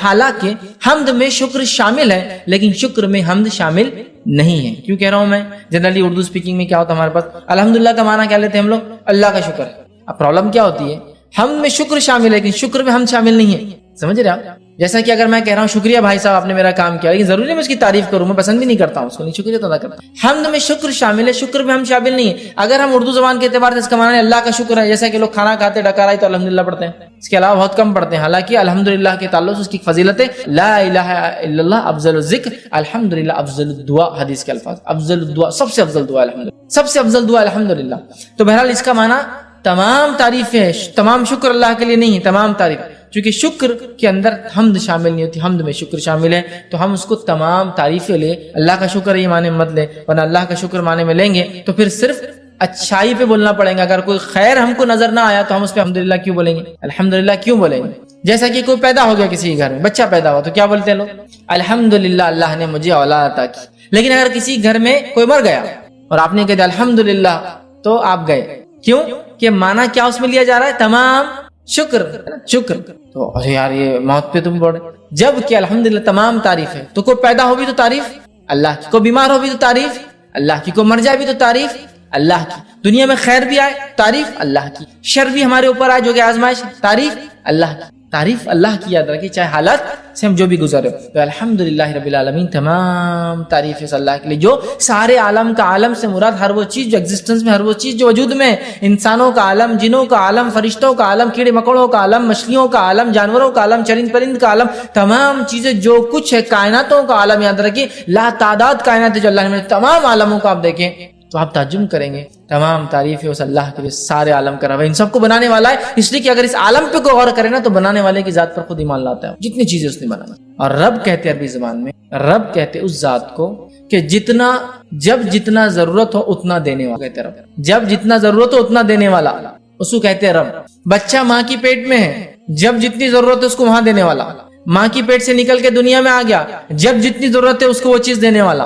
حالانکہ حمد میں شکر شامل ہے لیکن شکر میں حمد شامل نہیں ہے. کیوں کہہ رہا ہوں میں؟ جنرلی اردو اسپیکنگ میں کیا ہوتا ہے ہمارے پاس، الحمدللہ کا معنی کیا لیتے ہیں ہم لوگ؟ اللہ کا شکر ہے. اب پرابلم کیا ہوتی ہے، حمد میں شکر شامل ہے لیکن شکر میں حمد شامل نہیں ہے. سمجھ رہے آپ؟ جیسا کہ اگر میں کہہ رہا ہوں شکریہ بھائی صاحب آپ نے میرا کام کیا، لیکن ضروری ہے میں اس کی تعریف کروں، میں پسند بھی نہیں کرتا ہوں اس کو، نہیں شکریہ تو ادا کرتا. حمد میں شکر شامل ہے، شکر میں ہم شامل نہیں ہے. اگر ہم اردو زبان کے اعتبار سے اس کا معنی اللہ کا شکر ہے، جیسا کہ لوگ کھانا کھاتے ڈکارائی تو الحمدللہ پڑھتے ہیں، اس کے علاوہ بہت کم پڑھتے ہیں. حالانکہ الحمدللہ کے تعلق سے اس کی فضیلت ہے، لا الہ الا اللہ افضل الذکر، الحمدللہ افضل الدعاء. حدیث کے الفاظ، افضل الدعاء، سب سے افضل دعا الحمدللہ، سب سے افضل دعا الحمدللہ. تو بہرحال اس کا معنی تمام تعریفیں، تمام شکر اللہ کے لیے نہیں ہے، تمام تعریف. چونکہ شکر کے اندر حمد شامل نہیں ہوتی، حمد میں شکر شامل ہے، تو ہم اس کو تمام تعریفیں لے. اللہ کا شکر یہ معنی مت لے، ورنہ اللہ کا شکر معنی میں لیں گے تو پھر صرف اچھائی پہ بولنا پڑے گا. اگر کوئی خیر ہم کو نظر نہ آیا تو ہم اس پہ الحمدللہ کیوں بولیں گے؟ الحمدللہ کیوں بولیں گے؟ جیسا کہ کوئی پیدا ہو گیا کسی گھر میں، بچہ پیدا ہوا تو کیا بولتے ہیں لوگ؟ الحمدللہ اللہ نے مجھے اولاد عطا کی. لیکن اگر کسی گھر میں کوئی مر گیا اور آپ نے کہہ دیا الحمدللہ تو آپ گئے. کیوں؟ کہ معنی کیا اس میں لیا جا رہا ہے؟ تمام شکر، شکر. تو ارے یار یہ موت پہ تم بول رہے، جب کہ الحمدللہ تمام تعریف ہے. تو کوئی پیدا ہو بھی تو تعریف اللہ کی، کوئی بیمار ہو بھی تو تعریف اللہ کی، کوئی مر جائے بھی تو تعریف اللہ کی، دنیا میں خیر بھی آئے تعریف اللہ کی، شر بھی ہمارے اوپر آئے جو کہ آزمائش، تعریف اللہ کی. تعریف اللہ کی یاد رکھیے چاہے حالت سے ہم جو بھی گزرے. تو الحمدللہ رب العالمین، تمام تعریف ہے اللہ کے لیے جو سارے عالم کا، عالم سے مراد ہر وہ چیز جو ایگزسٹنس میں، ہر وہ چیز جو وجود میں، انسانوں کا عالم، جنوں کا عالم، فرشتوں کا عالم، کیڑے مکوڑوں کا عالم، مچھلیوں کا عالم، جانوروں کا عالم، چرند پرند کا عالم، تمام چیزیں جو کچھ ہے، کائناتوں کا عالم. یاد رکھیے لا تعداد کائنات جو اللہ نے تمام عالموں کو آپ دیکھیں تو آپ تعجب کریں گے. تمام تعریفیں اس اللہ کے لیے سارے عالم کا رب ہے، ان سب کو بنانے والا ہے. اس لیے کہ اگر اس عالم پہ کوئی غور کرے نا تو بنانے والے کی ذات پر خود ایمان لاتا ہے، جتنی چیزیں اس نے بنانا. اور رب کہتے عربی زبان میں، رب کہتے اس ذات کو کہ جب جتنا ضرورت ہو اتنا دینے والا کہتے رب. جب جتنا ضرورت ہو اتنا دینے والا اس کو کہتے ہیں رب. بچہ ماں کی پیٹ میں ہے، جب جتنی ضرورت ہے اس کو وہاں دینے والا. ماں کی پیٹ سے نکل کے دنیا میں آ گیا، جب جتنی ضرورت ہے اس کو وہ چیز دینے والا.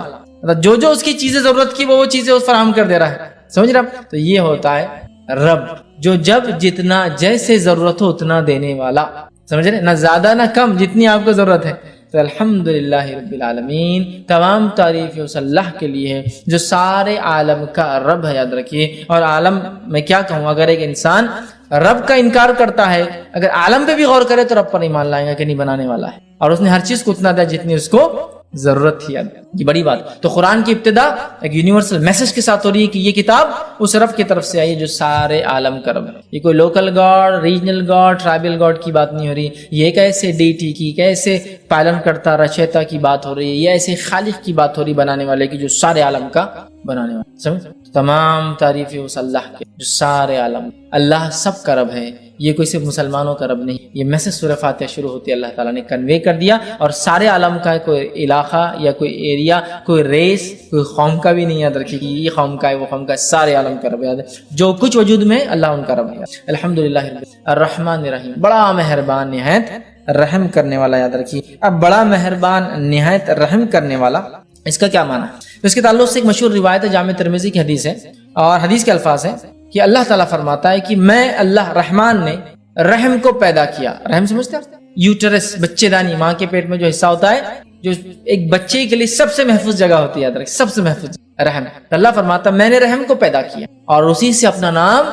جو جو اس کی چیزیں ضرورت کی وہ چیزیں اس فراہم کر دے رہا ہے. سمجھ رہا؟ تو یہ ہوتا ہے رب، جو جب جتنا جیسے ضرورت ہو اتنا دینے والا. سمجھ رہے؟ نہ زیادہ نہ کم، جتنی آپ کو ضرورت ہے. تو الحمدللہ رب العالمین، تمام تعریف اس اللہ کے لیے ہے جو سارے عالم کا رب ہے. یاد رکھیے. اور عالم میں کیا کہوں، اگر ایک انسان رب کا انکار کرتا ہے، اگر عالم پہ بھی غور کرے تو رب پر ایمان لائے گا کہ نہیں بنانے والا ہے، اور اس نے ہر چیز کو اتنا دیا جتنی اس کو ضرورت تھی. یہ بڑی بات. تو قرآن کی ابتدا ایک یونیورسل میسج کے ساتھ ہو رہی ہے کہ یہ کتاب اس رب کی طرف سے آئی ہے جو سارے عالم کا رب ہے. یہ کوئی local God, regional God, tribal God کی بات نہیں ہو رہی. یہ ایک ایسے ڈیٹی کی، ایک ایسے پالن کرتا رچیتا کی بات ہو رہی ہے. یہ ایسے خالق کی بات ہو رہی، بنانے والے کی، جو سارے عالم کا بنانے والا. سمجھ؟ تمام تعریفیں اس اللہ کے جو سارے عالم. اللہ سب کا رب ہے، یہ کوئی صرف مسلمانوں کا رب نہیں. یہ میسج سورہ فاتحہ شروع ہوتی ہے، اللہ تعالیٰ نے کنوے کر دیا. اور سارے عالم کا کوئی علاقہ یا کوئی ایریا، کوئی ریس، کوئی قوم کا بھی نہیں. یاد رکھیے کہ یہ قوم کا ہے، وہ قوم کا ہے، سارے عالم کا رب. یاد ہے جو کچھ وجود میں اللہ ان کا رب ہے. الحمدللہ الرحمن الرحیم، بڑا مہربان نہایت رحم کرنے والا، یاد رکھیے. اب بڑا مہربان، نہایت رحم کرنے والا، اس کا کیا معنی ہے؟ اس کے تعلق سے ایک مشہور روایت ہے، جامع ترمذی کی حدیث ہے، اور حدیث کے الفاظ ہیں کہ اللہ تعالیٰ فرماتا ہے کہ میں اللہ رحمان نے رحم کو پیدا کیا. رحم سمجھتے ہیں؟ یوٹرس، بچے دانی، ماں کے پیٹ میں جو حصہ ہوتا ہے، جو ایک بچے کے لیے سب سے محفوظ جگہ ہوتی ہے، یاد رکھیں، سب سے محفوظ رحم. اللہ فرماتا میں نے رحم کو پیدا کیا اور اسی سے اپنا نام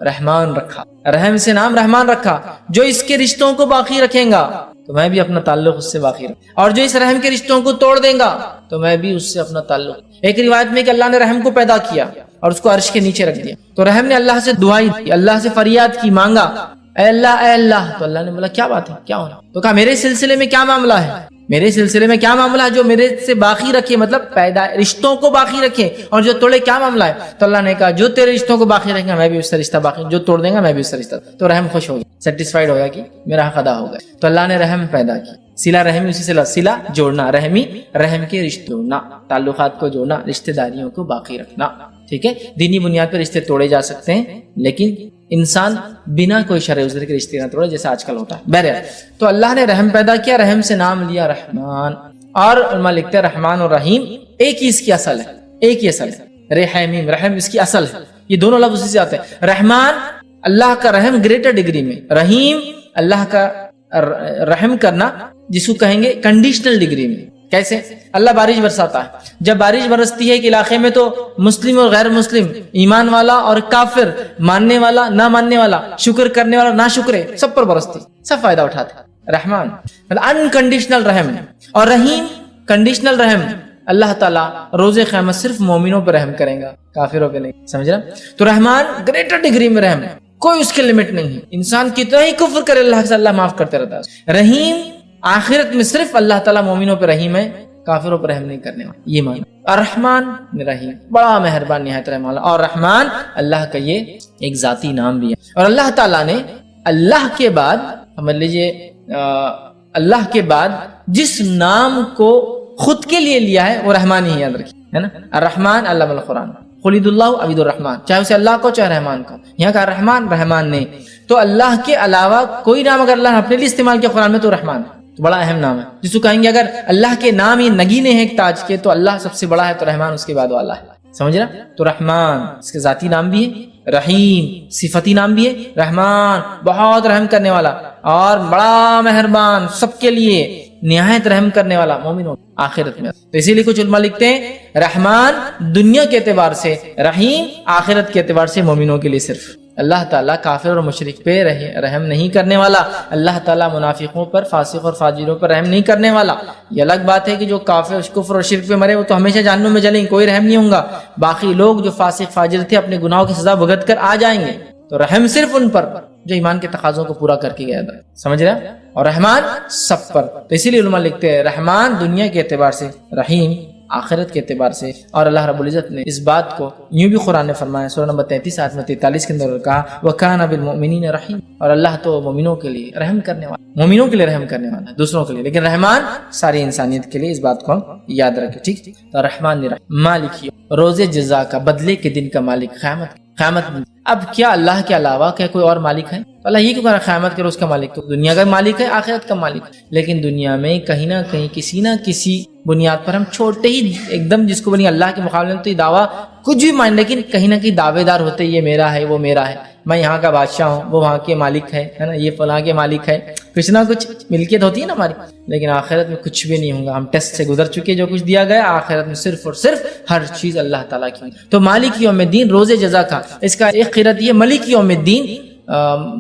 رحمان رکھا. رحم سے نام رحمان رکھا. جو اس کے رشتوں کو باقی رکھیں گا تو میں بھی اپنا تعلق اس سے باقی رکھوں، اور جو اس رحم کے رشتوں کو توڑ دیں گا تو میں بھی اس سے اپنا تعلق. ایک روایت میں کہ اللہ نے رحم کو پیدا کیا اور اس کو عرش کے نیچے رکھ دیا. تو رحم نے اللہ سے دعائی دی، اللہ سے فریاد کی، مانگا، اے اللہ. تو اللہ نے بولا کیا بات ہے، کیا ہونا؟ تو کہا میرے سلسلے میں کیا معاملہ ہے، میرے سلسلے میں کیا معاملہ ہے جو میرے سے باقی رکھے، مطلب پیدا رشتوں کو باقی رکھے، اور جو توڑے کیا معاملہ ہے؟ تو اللہ نے کہا جو تیرے رشتوں کو باقی رکھیں گا میں بھی اس سے رشتہ باقی، جو توڑ دیں گا میں بھی اس سے رشتہ. تو رحم خوش ہو گیا، سیٹسفائیڈ ہو گیا کہ میرا حق ادا ہو گیا. تو اللہ نے رحم پیدا کی. سلا رحمی اسی سے سلا جوڑنا، رحمی رحم کے رشتے جوڑنا، تعلقات کو جوڑنا، رشتہ داریوں کو باقی رکھنا. ٹھیک ہے، دینی بنیاد پر رشتے توڑے جا سکتے ہیں لیکن انسان بنا کوئی شرع عذر کے رشتے نہ توڑے جیسا آج کل ہوتا ہے. بہرحال تو اللہ نے رحم پیدا کیا، رحم سے نام لیا رحمان. اور علماء لکھتے ہیں رحمان اور رحیم ایک ہی اس کی اصل ہے، ایک ہی اصل ہے. رحیم رحم اس کی اصل ہے، یہ دونوں لفظ اسی سے آتے ہیں. رحمان اللہ کا رحم گریٹر ڈگری میں، رحیم اللہ کا رحم کرنا جس کو کہیں گے کنڈیشنل ڈگری میں. کیسے؟ اللہ بارش برساتا ہے، جب بارش برستی ہے ایک علاقے میں تو مسلم اور غیر مسلم، ایمان والا اور کافر، ماننے والا نہ ماننے والا، شکر کرنے والا نہ شکرے، سب پر برستی، سب فائدہ اٹھاتے. رحمان انکنڈیشنل رحم. اور رحیم کنڈیشنل رحم. اللہ تعالیٰ روز قیامت صرف مومنوں پر رحم کرے گا، کافروں پہ نہیں. سمجھ رہا؟ تو رحمان گریٹر ڈگری میں رحم، کوئی اس کے لمٹ نہیں ہے. انسان کتنا ہی کفر کرے اللہ سے، اللہ معاف کرتے رہتا ہے. رحیم آخرت میں صرف اللہ تعالیٰ مومنوں پہ رحیم ہے، کافروں پر رحم نہیں کرنے والا. یہ معنی. الرحمن رحیم، بڑا مہربان، نہایت رحم والا. اور رحمان اللہ کا یہ ایک ذاتی نام بھی ہے. اور اللہ تعالیٰ نے اللہ کے بعد، سمجھ لیجیے، اللہ کے بعد جس نام کو خود کے لیے لیا ہے وہ رحمان ہی، یاد رکھیے، ہے نا. الرحمن علم القرآن، خلید اللہ عبید الرحمن، چاہے اسے اللہ کو چاہے رحمان کو. یہاں کا رحمان رحمان نے، تو اللہ کے علاوہ کوئی نام اگر اللہ نے اپنے لیے استعمال کیا قرآن میں تو رحمان، تو بڑا اہم نام ہے. جس کو کہیں گے اگر اللہ کے نام یہ نگینے ہیں ایک تاج کے، تو اللہ سب سے بڑا ہے، تو رحمان اس کے بعد والا ہے. سمجھ رہا؟ تو رحمان اس کے ذاتی نام بھی ہے، رحیم صفتی نام بھی ہے. رحمان بہت رحم کرنے والا اور بڑا مہربان، سب کے لیے نہایت رحم کرنے والا مومنوں آخرت میں. تو اسی لیے کچھ علماء لکھتے ہیں رحمان دنیا کے اعتبار سے، رحیم آخرت کے اعتبار سے مومنوں کے لیے. صرف اللہ تعالیٰ کافر اور مشرک پہ رحم نہیں کرنے والا، اللہ تعالیٰ منافقوں پر، فاسق اور فاجروں پر رحم نہیں کرنے والا. یہ الگ بات ہے کہ جو کافر کفر اور شرک پہ مرے وہ تو ہمیشہ جہنم میں جلیں، کوئی رحم نہیں ہوگا. باقی لوگ جو فاسق فاجر تھے اپنے گناہوں کی سزا بھگت کر آ جائیں گے. تو رحم صرف ان پر جو ایمان کے تقاضوں کو پورا کر کے گیا تھا. سمجھ رہے ہیں؟ اور رحمان سب پر. تو اسی لیے علماء لکھتے ہیں رحمان دنیا کے اعتبار سے، رحیم آخرت کے اعتبار سے. اور اللہ رب العزت نے اس بات کو یوں بھی قرآن نے فرمایا، سورہ نمبر 33 آیت میں 43 کے اندر کہا وَكَانَ بِالْمُؤْمِنِينَ رَحِيمًا، اور اللہ تو مومنوں کے لیے رحم کرنے والا، مومنوں کے لیے رحم کرنے والا، دوسروں کے لیے. لیکن رحمان ساری انسانیت کے لیے. اس بات کو ہم یاد رکھیں. ٹھیک. تو رحمان نے مالک روز جزا کا، بدلے کے دن کا مالک، قیامت. اب کیا اللہ کے علاوہ کیا کوئی اور مالک ہے؟ اللہ یہ کیوں کہہ رہا قیامت کے روز کا مالک؟ تو دنیا کا مالک ہے، آخرت کا مالک. لیکن دنیا میں کہیں نہ کہیں کسی نہ کسی بنیاد پر ہم چھوٹے ہی ایک دم، جس کو بنی اللہ کے مقابلے میں تو یہ دعویٰ کچھ بھی مان، لیکن کہیں نہ کہیں دعوے دار ہوتے، یہ میرا ہے، وہ میرا ہے، میں یہاں کا بادشاہ ہوں، وہ وہاں کے مالک ہے نا، یہ فلاں کے مالک ہے. کچھ نہ کچھ ملکیت ہوتی ہے نا ہماری. لیکن آخرت میں کچھ بھی نہیں ہوگا. ہم ٹیسٹ سے گزر چکے، جو کچھ دیا گیا آخرت میں صرف اور صرف ہر چیز اللہ تعالیٰ کی. تو مالک یوم الدین روز جزا کا، اس کا ایک قرأت یہ ملک یوم الدین،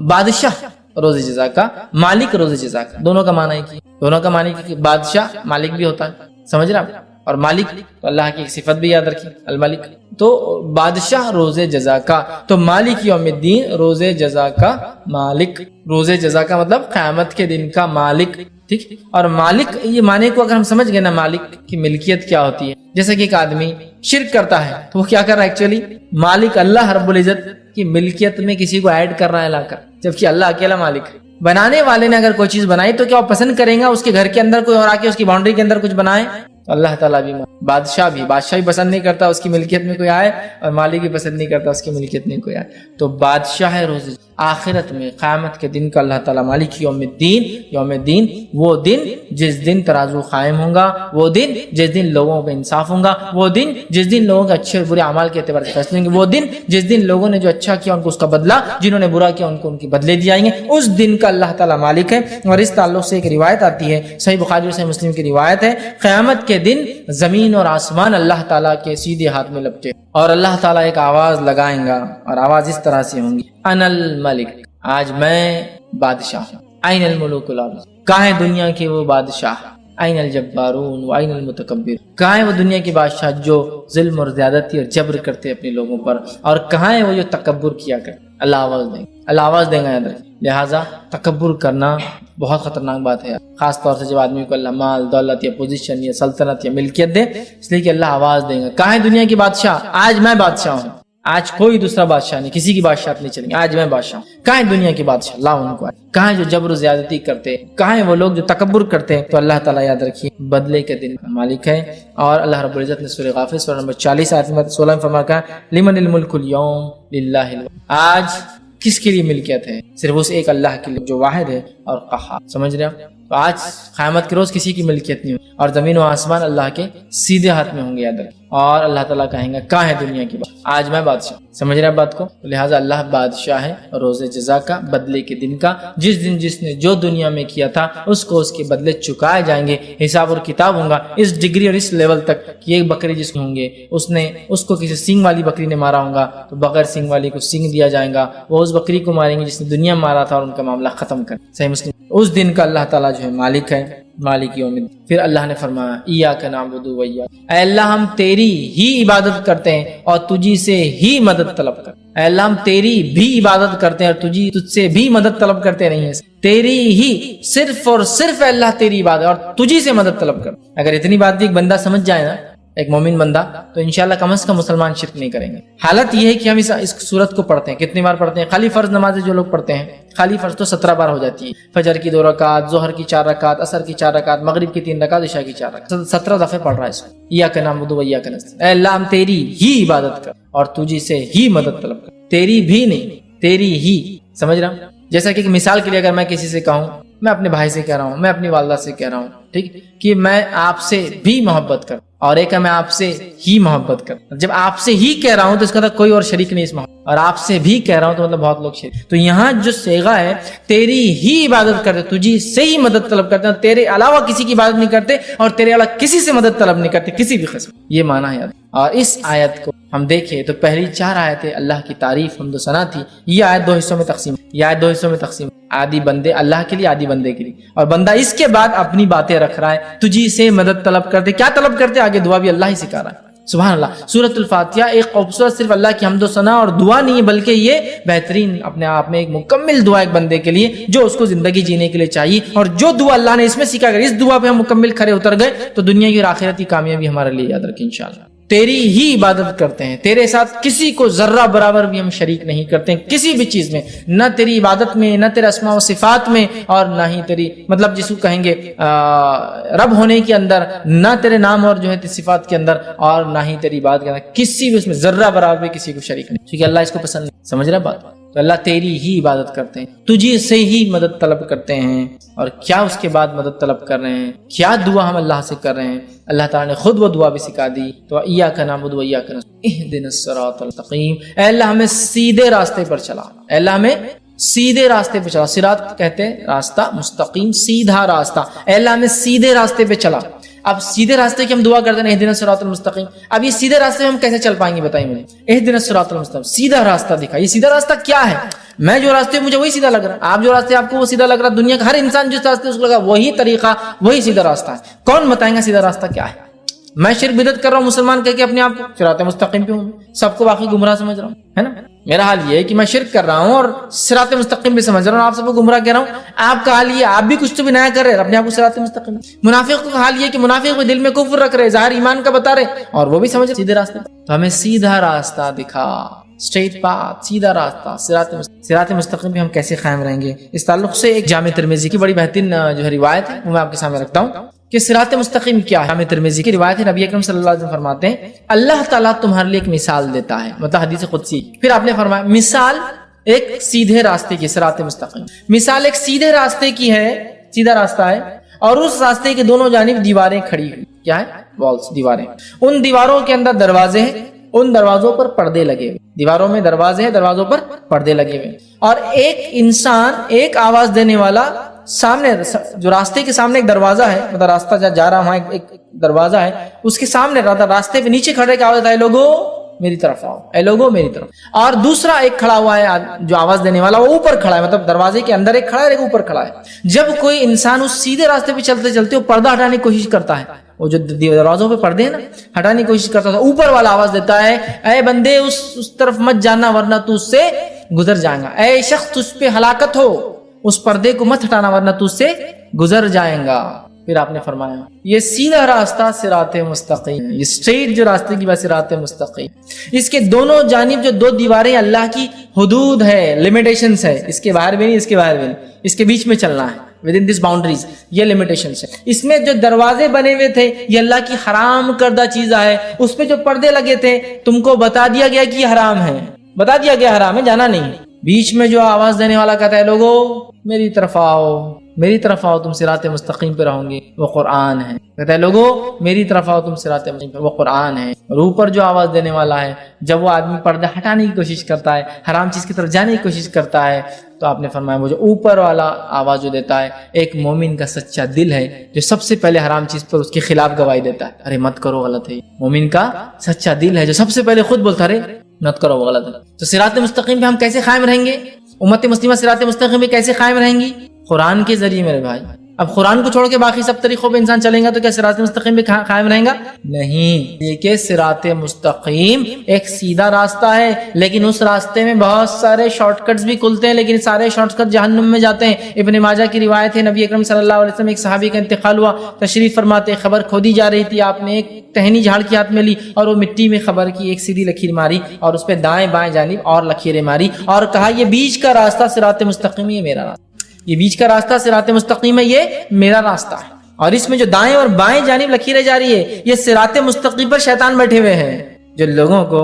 بادشاہ روز جزا کا، مالک روز جزا کا. دونوں کا معنی ہے، دونوں کا معنی ہے کہ بادشاہ مالک بھی ہوتا ہے. سمجھ رہا؟ اور مالک تو اللہ کی ایک صفت بھی یاد رکھی، الملک. تو بادشاہ روز جزا کا، تو مالک یوم الدین روز جزا کا مالک. روز جزا کا مطلب قیامت کے دن کا مالک. ٹھیک. اور مالک یہ معنی کو اگر ہم سمجھ گئے نا، مالک کی ملکیت کیا ہوتی ہے. جیسا کہ ایک آدمی شرک کرتا ہے تو وہ کیا کر رہا ہے ایکچولی؟ مالک اللہ رب العزت کی ملکیت میں کسی کو ایڈ کر رہا ہے لا کر، جبکہ اللہ اکیلا مالک ہے. بنانے والے نے اگر کوئی چیز بنائی تو کیا وہ پسند کریں گا اس کے گھر کے اندر کوئی اور آ کے اس کی باؤنڈری کے اندر کچھ بنائے؟ اللہ تعالیٰ بھی، بادشاہ بھی پسند نہیں کرتا اس کی ملکیت میں کوئی آئے، اور مالک بھی پسند نہیں کرتا اس کی ملکیت میں کوئی آئے. تو بادشاہ ہے روز. آخرت میں قیامت کے دن کا اللہ تعالیٰ مالک یوم الدین وہ دن جس دن ترازو قائم ہوگا، وہ دن جس دن لوگوں کا انصاف ہوگا، وہ دن جس دن لوگوں کے اچھے اور برے اعمال کے اعتبار سے فیصلے ہوں گے، وہ دن جس دن لوگوں نے جو اچھا کیا ان کو اس کا بدلہ، جنہوں نے برا کیا ان کو ان کے بدلے دیے جائیں گے، اس دن کا اللہ تعالیٰ مالک ہے۔ اور اس تعلق سے ایک روایت آتی ہے، صحیح بخاری اور صحیح مسلم کی روایت ہے، قیامت کے دن زمین اور آسمان اللہ تعالیٰ کے سیدھے ہاتھ میں لپٹے اور اللہ تعالیٰ ایک آواز لگائیں گا، اور آواز اس طرح سے ہوں گی، انا الملک، آج میں بادشاہ ہوں، این الملوک الارض، کہاں ہے دنیا کے وہ بادشاہ، این الجبارون و این المتکبر، کہاں ہے وہ دنیا کے بادشاہ جو ظلم اور زیادتی اور جبر کرتے اپنے لوگوں پر، اور کہاں ہے وہ جو تکبر کیا کرتے۔ اللہ آواز دیں گا، یاد رکھیں۔ لہٰذا تکبر کرنا بہت خطرناک بات ہے، خاص طور سے جب آدمی کو اللہ مال دولت یا پوزیشن یا سلطنت یا ملکیت دے، اس لیے کہ اللہ آواز دیں گا، کہاں ہے دنیا کی بادشاہ، آج میں بادشاہ ہوں، آج کوئی دوسرا بادشاہ نہیں، کسی کی بادشاہت نہیں چلیں گے، آج میں بادشاہ ہوں۔ کہاں ہے دنیا کے بادشاہ، اللہ ان کو، کہاں ہے جو جبر و زیادتی کرتے، کہاں ہے وہ لوگ جو تکبر کرتے ہیں۔ تو اللہ تعالیٰ یاد رکھیے بدلے کے دن کا مالک ہے۔ اور اللہ رب العزت نے سورہ غافر سورہ نمبر 40 آیت نمبر 16 میں فرمایا، لمن الملک اليوم للہ الواحد، آج کس کے لیے ملکیت ہے، صرف اس ایک اللہ کے لیے جو واحد ہے اور قہار۔ سمجھ رہے ہیں؟ تو آج قیامت کے روز کسی کی ملکیت نہیں ہوگی، اور زمین و آسمان اللہ کے سیدھے ہاتھ میں ہوں گے، یاد رکھیں۔ اور اللہ تعالیٰ کہیں گا کہاں ہے دنیا کی بات، آج میں بادشاہ۔ سمجھ رہے ہیں بات کو؟ لہٰذا اللہ بادشاہ ہے، روز جزا کا، بدلے کے دن کا، جس دن جس نے جو دنیا میں کیا تھا اس کو اس کے بدلے چکائے جائیں گے، حساب اور کتاب ہوگا اس ڈگری اور اس لیول تک کہ ایک بکری جس کو ہوں گے اس کو کسی سینگ والی بکری نے مارا ہوگا تو بغیر سینگ والی کو سینگ دیا جائے گا، وہ اس بکری کو ماریں گے جس نے دنیا مارا تھا اور ان کا معاملہ ختم کر۔ صحیح مسلم۔ اس دن کا اللہ تعالیٰ جو ہے مالک ہے، مالک یوم الدین۔ پھر اللہ نے فرمایا ایاک نعبد و ایاک، اے اللہ ہم تیری ہی عبادت کرتے ہیں اور تجھی سے ہی مدد طلب کرتے ہیں۔ اے اللہ ہم تیری بھی عبادت کرتے ہیں اور تجھ سے بھی مدد طلب کرتے نہیں ہیں، تیری ہی، صرف اور صرف اے اللہ تیری عبادت اور تجھی سے مدد طلب کرتے۔ اگر اتنی بات بھی ایک بندہ سمجھ جائے نا، ایک مومن بندہ، تو انشاءاللہ کم از کم مسلمان شرک نہیں کریں گے۔ حالت یہ ہے کہ ہم اس صورت کو پڑھتے ہیں، کتنی بار پڑھتے ہیں؟ خالی فرض نمازیں جو لوگ پڑھتے ہیں، خالی فرض تو 17 بار ہو جاتی ہے، فجر کی 2 رکعت، ظہر کی 4 رکعت، عصر کی 4 رکعت، مغرب کی 3 رکعت، عشاء کی 4 رکعت، 17 دفعے پڑھ رہا ہے اس کو۔ ایاک نعبد و ایاک نستعین، اے اللہ ہم تیری ہی عبادت کر اور تجھی سے ہی مدد طلب کر، تیری بھی نہیں، تیری ہی۔ سمجھ رہا ہوں؟ جیسا کہ مثال کے لیے اگر میں کسی سے کہوں، میں اپنے بھائی سے کہہ رہا ہوں، میں اپنی والدہ سے کہہ رہا ہوں، ٹھیک، کہ میں آپ سے بھی محبت کروں، اور ایک ہے میں آپ سے ہی محبت کروں۔ جب آپ سے ہی کہہ رہا ہوں تو اس کا مطلب کوئی اور شریک نہیں اس محبت، اور آپ سے بھی کہہ رہا ہوں تو مطلب بہت لوگ شریک۔ تو یہاں جو صیغہ ہے تیری ہی عبادت کرتے، تجھی سے ہی مدد طلب کرتے، تیرے علاوہ کسی کی عبادت نہیں کرتے اور تیرے علاوہ کسی سے مدد طلب نہیں کرتے کسی بھی قسم، یہ معنی ہے۔ اور اس آیت کو ہم دیکھیں تو پہلی 4 آیتیں اللہ کی تعریف حمد و ثنا تھی، یہ آیت 2 حصوں میں تقسیم، یہ آیت 2 حصوں میں تقسیم، آدھی بندے اللہ کے لیے، آدھی بندے کے لیے، اور بندہ اس کے بعد اپنی باتیں رکھ رہا ہے، تجھی سے مدد طلب کرتے، کیا طلب کرتے؟ آگے دعا بھی اللہ ہی سکھا رہا ہے۔ سبحان اللہ۔ سورۃ الفاتحہ ایک خوبصورت صرف اللہ کی حمد و ثنا اور دعا نہیں ہے، بلکہ یہ بہترین اپنے آپ میں ایک مکمل دعا ایک بندے کے لیے جو اس کو زندگی جینے کے لیے چاہیے، اور جو دعا اللہ نے اس میں سکھا، اگر اس دعا پہ ہم مکمل کھڑے اتر گئے تو دنیا کی اور آخرت کی کامیابی ہمارے لیے، یاد رکھیں انشاءاللہ۔ تیری ہی عبادت کرتے ہیں، تیرے ساتھ کسی کو ذرہ برابر بھی ہم شریک نہیں کرتے ہیں کسی بھی چیز میں، نہ تیری عبادت میں، نہ تیرے اسماء و صفات میں، اور نہ ہی تیری مطلب جس کو کہیں گے رب ہونے کے اندر، نہ تیرے نام اور جو ہے صفات کے اندر، اور نہ ہی تیری عبادت کے اندر، کسی بھی اس میں ذرہ برابر بھی کسی کو شریک نہیں، کیونکہ اللہ اس کو پسند نہیں۔ سمجھ رہا بات؟ تو اللہ تیری ہی عبادت کرتے ہیں، تجھے سے ہی مدد طلب کرتے ہیں، اور کیا اس کے بعد مدد طلب کر رہے ہیں، کیا دعا ہم اللہ سے کر رہے ہیں؟ اللہ تعالیٰ نے خود وہ دعا بھی سکھا دی۔ تو ایاک نعبد و ایاک نستعین اہدنا الصراط المستقیم، اے اللہ ہمیں سیدھے راستے پر چلا، اے اللہ ہمیں سیدھے راستے پہ چلا۔ صراط کہتے ہیں راستہ، مستقیم سیدھا راستہ، اے اللہ ہمیں سیدھے راستے پہ چلا۔ اب سیدھے راستے کی ہم دعا کرتے ہیں اہدنا الصراط المستقیم، اب یہ سیدھے راستے میں ہم کیسے چل پائیں گے بتائیے مجھے؟ اہدنا الصراط المستقیم، سیدھا راستہ دکھا۔ یہ سیدھا راستہ کیا ہے؟ میں جو راستے مجھے وہی سیدھا لگ رہا ہے، آپ جو راستے آپ کو وہ سیدھا لگ رہا ہے، دنیا کا ہر انسان جس راستے اس کو لگا وہی طریقہ، وہی سیدھا راستہ ہے۔ کون بتائیں گا سیدھا راستہ کیا ہے؟ میں شرک بدعت کر رہا ہوں مسلمان کہہ کے اپنے آپ کو صراط مستقیم پہ ہوں، سب کو باقی گمراہ سمجھ رہا ہوں، ہے نا؟ میرا حال یہ ہے کہ میں شرک کر رہا ہوں اور صراط مستقیم بھی سمجھ رہا ہوں، آپ سب کو گمراہ کہہ رہا ہوں۔ آپ کا حال یہ، آپ بھی کچھ تو بھی نیا کر رہے ہیں، اپنے آپ کو صراط مستقیم۔ منافق کا حال یہ کہ منافق بھی دل میں کفر رکھ رہے، ظاہر ایمان کا بتا رہے، اور وہ بھی سمجھ رہے سیدھے راستے۔ تو ہمیں سیدھا راستہ دکھا، اسٹریٹ پاتھ، سیدھا راستہ، صراط مستقیم پہ ہم کیسے قائم رہیں گے؟ اس تعلق سے ایک جامع ترمذی کی بڑی بہترین جو ہے روایت ہے وہ میں آپ کے سامنے رکھتا ہوں کہ صراط مستقیم کیا ہے۔ جامع ترمذی کی روایت ہے، نبی اکرم صلی اللہ علیہ وسلم فرماتے ہیں اللہ تعالیٰ تمہارے لیے ایک مثال دیتا ہے، مطلب حدیث قدسی۔ پھر آپ نے فرمایا مثال ایک سیدھے راستے کی، صراط مستقیم مثال ایک سیدھے راستے کی ہے، سیدھا راستہ ہے اور اس راستے کے دونوں جانب دیواریں کھڑی ہوئی، کیا ہے؟ والز، دیواریں، ان دیواروں کے اندر دروازے ہیں، ان دروازوں پر پردے لگے ہوئے، دیواروں میں دروازے ہیں، دروازوں پر پردے لگے ہوئے، اور ایک انسان، ایک آواز دینے والا سامنے، جو راستے کے سامنے ایک دروازہ ہے، مطلب راستہ جا رہا وہاں ایک دروازہ ہے، اس کے سامنے راستے پہ نیچے کھڑے کا آواز ہے، لوگوں میری طرف آؤ، اے لوگوں میری طرف، اور دوسرا ایک کھڑا ہوا ہے جو آواز دینے والا، وہ اوپر کھڑا ہے، مطلب دروازے کے اندر ایک کھڑا ہے، ایک اوپر کھڑا ہے۔ جب کوئی انسان اس سیدھے راستے پہ چلتے چلتے وہ پردہ ہٹانے کی کوشش کرتا ہے، وہ جو دروازوں پہ پردے ہیں نا، ہٹانے کی کوشش کرتا ہے، اوپر والا آواز دیتا ہے، اے بندے اس طرف مت جانا ورنہ تو اس سے گزر جائیں گا، اے شخص تجھ پہ ہلاکت ہو، اس پردے کو مت ہٹانا ورنہ تو اس سے گزر جائیں گا۔ پھر آپ نے فرمایا یہ سیدھا راستہ صراط مستقیم، یہ اسٹریٹ جو راستے کی بات صراط مستقیم، اس کے دونوں جانب جو دو دیواریں اللہ کی حدود ہے، لمیٹیشنز ہے، اس کے باہر بھی نہیں، اس کے باہر بھی نہیں، اس کے بیچ میں چلنا ہے، ود ان دس باؤنڈریز، یہ لمیٹیشنز ہے۔ اس میں جو دروازے بنے ہوئے تھے یہ اللہ کی حرام کردہ چیزیں ہے، اس پہ جو پردے لگے تھے تم کو بتا دیا گیا کہ یہ حرام ہے، بتا دیا گیا حرام ہے، جانا نہیں۔ بیچ میں جو آواز دینے والا کہتا ہے لوگوں میری طرف آؤ، میری طرف آؤ، تم صراط مستقیم پہ رہوں گے، وہ قرآن ہے، کہتا ہے لوگوں میری طرف آؤ، تم صراط مستقیم پہ، وہ قرآن ہے۔ اور اوپر جو آواز دینے والا ہے، جب وہ آدمی پردہ ہٹانے کی کوشش کرتا ہے، حرام چیز کی طرف جانے کی کوشش کرتا ہے، تو آپ نے فرمایا وہ جو اوپر والا آواز جو دیتا ہے ایک مومن کا سچا دل ہے، جو سب سے پہلے حرام چیز پر اس کے خلاف گواہی دیتا ہے، ارے مت کرو، غلط ہے۔ مومن کا سچا دل ہے جو سب سے پہلے خود بولتا ہے ارے مت کرو، وہ غلط ہے۔ تو صراط مستقیم پہ ہم کیسے قائم رہیں گے؟ امت مسلمہ صراط مستقیم پہ کیسے قائم رہیں گی؟ قرآن کے ذریعے میرے بھائی۔ اب قرآن کو چھوڑ کے باقی سب طریقوں پہ انسان چلیں گا تو کیا صراط مستقیم پہ قائم رہیں گا؟ نہیں۔ دیکھیں صراط مستقیم ایک سیدھا راستہ ہے، لیکن اس راستے میں بہت سارے شارٹ کٹس بھی کھلتے ہیں، لیکن سارے شارٹ کٹ جہنم میں جاتے ہیں۔ ابن ماجہ کی روایت ہے، نبی اکرم صلی اللہ علیہ وسلم ایک صحابی کا انتقال ہوا، تشریف فرماتے خبر کھودی جا رہی تھی، آپ نے ایک ٹہنی جھاڑ کے ہاتھ میں لی اور وہ مٹی میں خبر کی ایک سیدھی لکیر ماری اور اس پہ دائیں بائیں جانب اور لکیریں ماری اور کہا یہ بیچ کا راستہ صراط مستقیم، یہ میرا راستہ، یہ بیچ کا راستہ صراط مستقیم ہے، یہ میرا راستہ ہے۔ اور اس میں جو دائیں اور بائیں جانب لکیریں جا رہی ہے یہ صراط مستقیم پر شیطان بیٹھے ہوئے ہیں جو لوگوں کو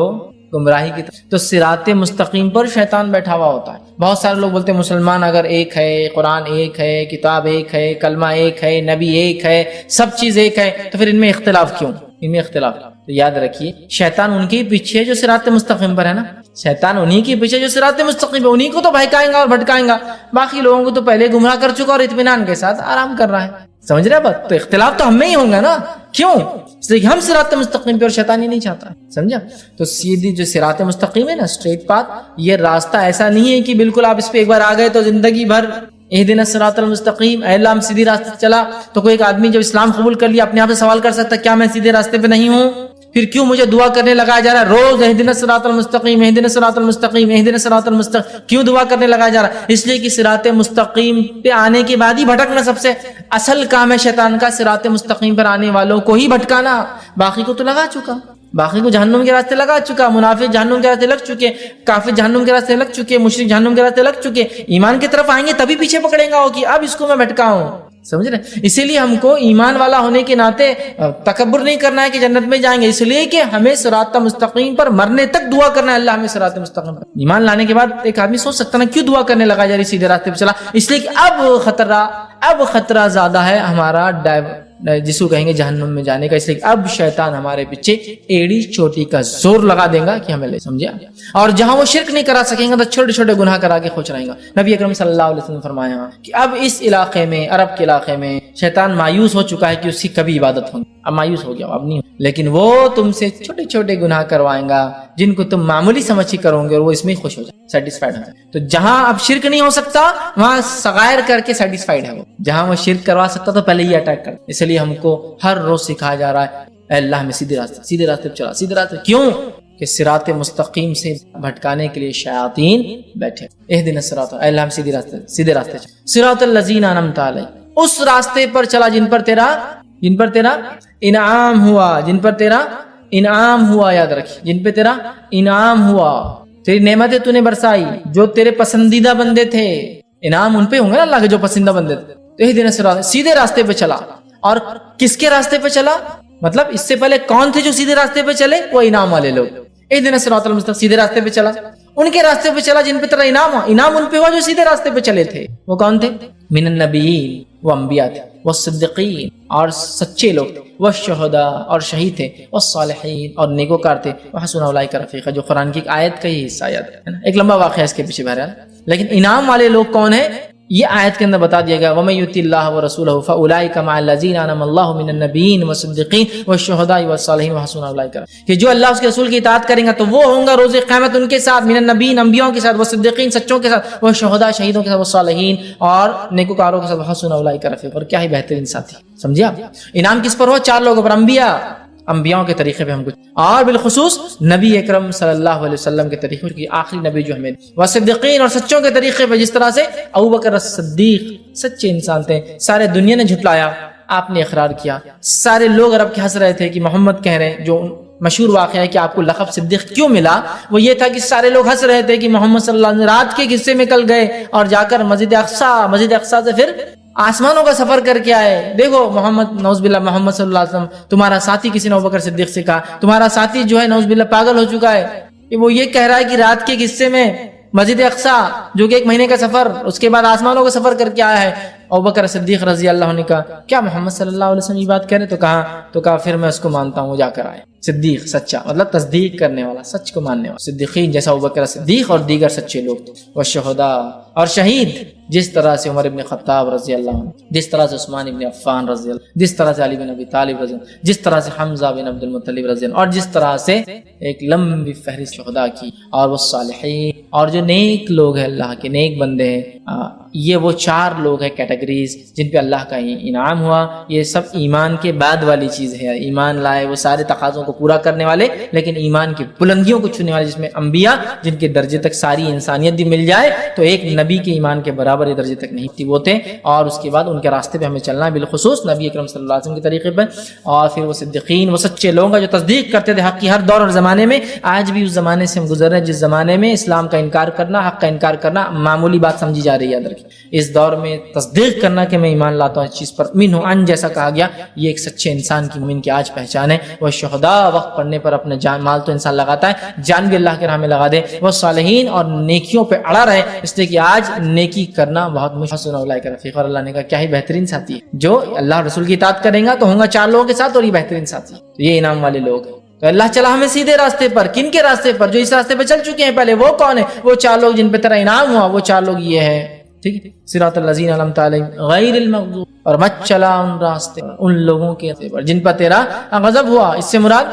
گمراہی کی طرف۔ تو صراط مستقیم پر شیطان بیٹھا ہوا ہوتا ہے۔ بہت سارے لوگ بولتے ہیں مسلمان اگر ایک ہے، قرآن ایک ہے، کتاب ایک ہے، کلمہ ایک ہے، نبی ایک ہے، سب چیز ایک ہے، تو پھر ان میں اختلاف کیوں؟ ان میں اختلاف، تو یاد رکھیے شیطان ان کے پیچھے جو صراط مستقیم پر ہے نا، شیطان انہی کے پیچھے جو صراط مستقیم ہے، انہی کو تو بہکائیں گا اور بھٹکائیں گا، باقی لوگوں کو تو پہلے گمراہ کر چکا اور اطمینان کے ساتھ آرام کر رہا ہے۔ سمجھ رہے بات؟ تو اختلاف تو ہم میں ہی ہوں گا نا، کیوں؟ اس لیے ہم صراط مستقیم پہ اور شیطان ہی نہیں چاہتا، سمجھا؟ تو سیدھی جو صراط مستقیم ہے نا، اسٹریٹ پاتھ، یہ راستہ ایسا نہیں ہے کہ بالکل آپ اس پہ ایک بار آ گئے تو زندگی بھر اہدنا الصراط المستقیم، اے اللہ ہم سیدھی راستے چلا۔ تو کوئی ایک آدمی جب اسلام قبول کر لیا اپنے آپ سے سوال کر سکتا کیا میں سیدھے راستے پہ نہیں ہوں؟ پھر کیوں مجھے دعا کرنے لگایا جا رہا ہے روز اہدنا الصراط المستقیم، اہدنا الصراط المستقیم، اہدنا الصراط المستقیم؟ کیوں دعا کرنے لگایا جا رہا ہے؟ اس لیے کہ صراط مستقیم پہ آنے کے بعد ہی بھٹکنا سب سے اصل کام ہے شیطان کا، صراط مستقیم پر آنے والوں کو ہی بھٹکانا، باقی کو تو لگا چکا، باقی کو جہنم کے راستے لگا چکا، منافق جہنم کے راستے لگ چکے، کافر جہنم کے راستے لگ چکے، مشرک جہنم کے راستے لگ چکے، ایمان کی طرف آئیں گے تبھی پیچھے پکڑیں گا کہ اب اس کو میں بھٹکاؤں، سمجھ رہے؟ اسی لیے ہم کو ایمان والا ہونے کے ناطے تکبر نہیں کرنا ہے کہ جنت میں جائیں گے، اس لیے کہ ہمیں صراط مستقیم پر مرنے تک دعا کرنا ہے، اللہ ہمیں صراط مستقیم پر۔ ایمان لانے کے بعد ایک آدمی سوچ سکتا نا کیوں دعا کرنے لگا جا رہی سیدھے راستے پہ چلا؟ اس لیے کہ اب خطرہ زیادہ ہے ہمارا جس کو کہیں گے جہنم میں جانے کا، اس لیے اب شیطان ہمارے پیچھے ایڑی چوٹی کا زور لگا دے گا کہ ہمیں لے، سمجھا؟ اور جہاں وہ شرک نہیں کرا سکیں گے تو چھوٹے چھوٹے گناہ کرا کے خوش رہیں گا۔ نبی اکرم صلی اللہ علیہ وسلم نے فرمایا کہ اب اس علاقے میں، عرب کے علاقے میں شیطان مایوس ہو چکا ہے کہ اس کی کبھی عبادت ہوگی، اب مایوس ہو گیا، اب نہیں، لیکن وہ تم سے چھوٹے چھوٹے گناہ کروائیں گا جن کو تم معمولی سمجھ کرو گے اور وہ اس میں خوش ہو جائے، سیٹسفائیڈ ہو جائے۔ تو جہاں اب شرک نہیں ہو سکتا وہاں صغائر کر کے سیٹسفائیڈ ہے وہ، جہاں وہ شرک کروا سکتا تو پہلے ہی اٹیک کر۔ اس لیے ہم کو ہر روز سکھایا جا رہا ہے اے اللہ ہمیں سیدھے راستے پہ چلا، سیدھے راستے، کیوں کہ صراط مستقیم سے بھٹکانے کے لیے شیاطین بیٹھے۔ اہدنا الصراط، اے اللہ ہم سیدھے راستے چلا، صراط الذین انعمت علیہم، اس راستے پر چلا جن پر تیرا انعام ہوا، جن پر تیرا انعام ہوا، یاد رکھ، جن پہ تیرا انعام ہوا، تیری نعمتیں تو نے برسائی، جو تیرے پسندیدہ بندے تھے، انعام ان پہ ہوں گے نا اللہ کے جو پسندیدہ بندے تھے، تو اہدنا الصراط، سیدھے راستے پہ چلا۔ اور کس کے راستے پہ چلا؟ مطلب اس سے پہلے کون تھے جو سیدھے راستے پہ چلے؟ وہ انعام والے لوگ۔ اہدنا الصراط المستقیم، سیدھے راستے پہ چلا۔ ان کے راستے پہ چلا جن پہ تیرا انعام ہوا. انعام ان پہ ہوا جو سیدھے راستے پہ چلے تھے. وہ کون تھے؟ من النبیین، وہ انبیاء تھے، والصدیقین اور سچے لوگ تھے، والشہداء اور شہید تھے، والصالحین اور نیکوکار تھے، وحسن اولئک رفیقا، جو قرآن کی ایک آیت کا ہی حصہ یاد ہے نا. ایک لمبا واقعہ اس کے پیچھے بہرحال، لیکن انعام والے لوگ کون ہیں یہ آیت کے اندر بتا دیا گیا. وَمَن يُطِعِ اللَّهَ وَرَسُولَهُ فَأُولَٰئِكَ مَعَ الَّذِينَ أَنْعَمَ اللَّهُ مِنَ النَّبِيِّينَ وَالصِّدِّيقِينَ وَالشُّهَدَاءِ وَالصَّالِحِينَ وَحَسُنَ أُولَٰئِكَ رفیقا، کہ جو اللہ اس کے رسول کی اطاعت کریں گا تو وہ ہوں گا روز قیامت ان کے ساتھ، من النبیین انبیاء کے ساتھ، والصدیقین سچوں کے ساتھ، والشہداء شہیدوں کے ساتھ، والصالحین اور نیکوکاروں کے ساتھ، وحسن اولئک رفیقا، اور کیا ہی بہترین ساتھی. سمجھے آپ؟ انعام کس پر ہوا؟ 4 لوگوں پر، انبیاء کے طریقے پہ ہم کچھ، اور بالخصوص نبی اکرم صلی اللہ علیہ وسلم کے طریقے کی آخری نبی جو ہمیں، وصدیقین اور سچوں کے طریقے پہ، جس طرح سے ابوبکر الصدیق سچے انسان تھے، سارے دنیا نے جھٹلایا، آپ نے اقرار کیا. سارے لوگ عرب کے ہنس رہے تھے کہ محمد کہہ رہے ہیں، جو مشہور واقعہ ہے کہ آپ کو لقب صدیق کیوں ملا، وہ یہ تھا کہ سارے لوگ ہنس رہے تھے کہ محمد صلی اللہ علیہ وسلم رات کے حصے میں کل گئے اور جا کر مسجد اقصیٰ سے پھر آسمانوں کا سفر کر کے آئے. دیکھو محمد، نعوذ باللہ، محمد صلی اللہ علیہ وسلم تمہارا ساتھی، کسی نے ابوبکر صدیق سے کہا تمہارا ساتھی جو ہے نعوذ باللہ پاگل ہو چکا ہے، کہ وہ یہ کہہ رہا ہے کہ رات کے حصے میں مسجد اقصیٰ جو کہ 1 مہینے کا سفر، اس کے بعد آسمانوں کا سفر کر کے آیا ہے. ابوبکر صدیق رضی اللہ عنہ نے کہا کیا محمد صلی اللہ علیہ وسلم یہ بات کہہ رہے؟ تو کہا پھر میں اس کو مانتا ہوں، وہ جا کر آئے. صدیق سچا مطلب تصدیق کرنے والا، سچ کو ماننے والا. صدیقین جیسا ابوبکر صدیق اور دیگر سچے لوگ تھے. والشہداء اور شہید، جس طرح سے عمر ابن خطاب رضی اللہ عنہ، جس طرح سے عثمان ابن عفان رضی اللہ عنہ، جس طرح سے علی بن ابی طالب رضی اللہ عنہ، جس طرح سے حمزہ بن عبد المطلب رضی اللہ عنہ، اور جس طرح سے ایک لمبی فہرست شہداء کی. اور وہ صالحین اور جو نیک لوگ ہیں، اللہ کے نیک بندے ہیں، یہ وہ 4 لوگ ہیں کیٹیگریز جن پہ اللہ کا انعام ہوا. یہ سب ایمان کے بعد والی چیز ہے. ایمان لائے، وہ سارے تقاضوں کو پورا کرنے والے، لیکن ایمان کی بلندیوں کو چھونے والے، جس میں انبیاء جن کے درجے تک ساری انسانیت بھی مل جائے تو ایک نبی کے ایمان کے برابر یہ درجے تک نہیں تھی، وہ تھے. اور اس کے بعد ان کے راستے پہ ہمیں چلنا ہے، بالخصوص نبی اکرم صلی اللہ علیہ وسلم کے طریقے پہ. اور پھر وہ صدیقین، وہ سچے لوگ ہیں جو تصدیق کرتے تھے حق کی ہر دور اور زمانے میں. آج بھی اس زمانے سے ہم گزر رہے ہیں جس زمانے میں اسلام کا انکار کرنا، حق کا انکار کرنا معمولی بات سمجھی جا رہی ہے. اس دور میں تصدیق کرنا کہ میں ایمان لاتا ہوں اس چیز پر، من ان جیسا کہا گیا، یہ ایک سچے انسان کی، مومن کی آج پہچان ہے. وہ شہداء، وقت پڑنے پر اپنا جان مال تو انسان لگاتا ہے، جان بھی اللہ کے راہ میں لگا دے. وہ صالحین اور نیکیوں پہ اڑا رہے، اس لیے کہ آج نیکی کرنا بہت مشکل. اولئک رفیقا، اور اللہ نے کہا کیا ہی بہترین ساتھی ہے. جو اللہ رسول کی اطاعت کرے گا تو ہوں گا 4 لوگوں کے ساتھ، اور یہ بہترین ساتھی. تو یہ انعام والے لوگ ہیں. تو اللہ چلا ہمیں سیدھے راستے پر. کن کے راستے پر؟ جو اس راستے پہ چل چکے ہیں پہلے. وہ کون ہے؟ وہ 4 لوگ جن پہ تیرا انعام ہوا. وہ 4 لوگ یہ ہیں، ٹھیک ہے، صراط الذین انعمت علیہم غیر المغضوب، اور مت چلا ان راستے ان لوگوں کے پر جن پر تیرا غضب ہوا. اس سے مراد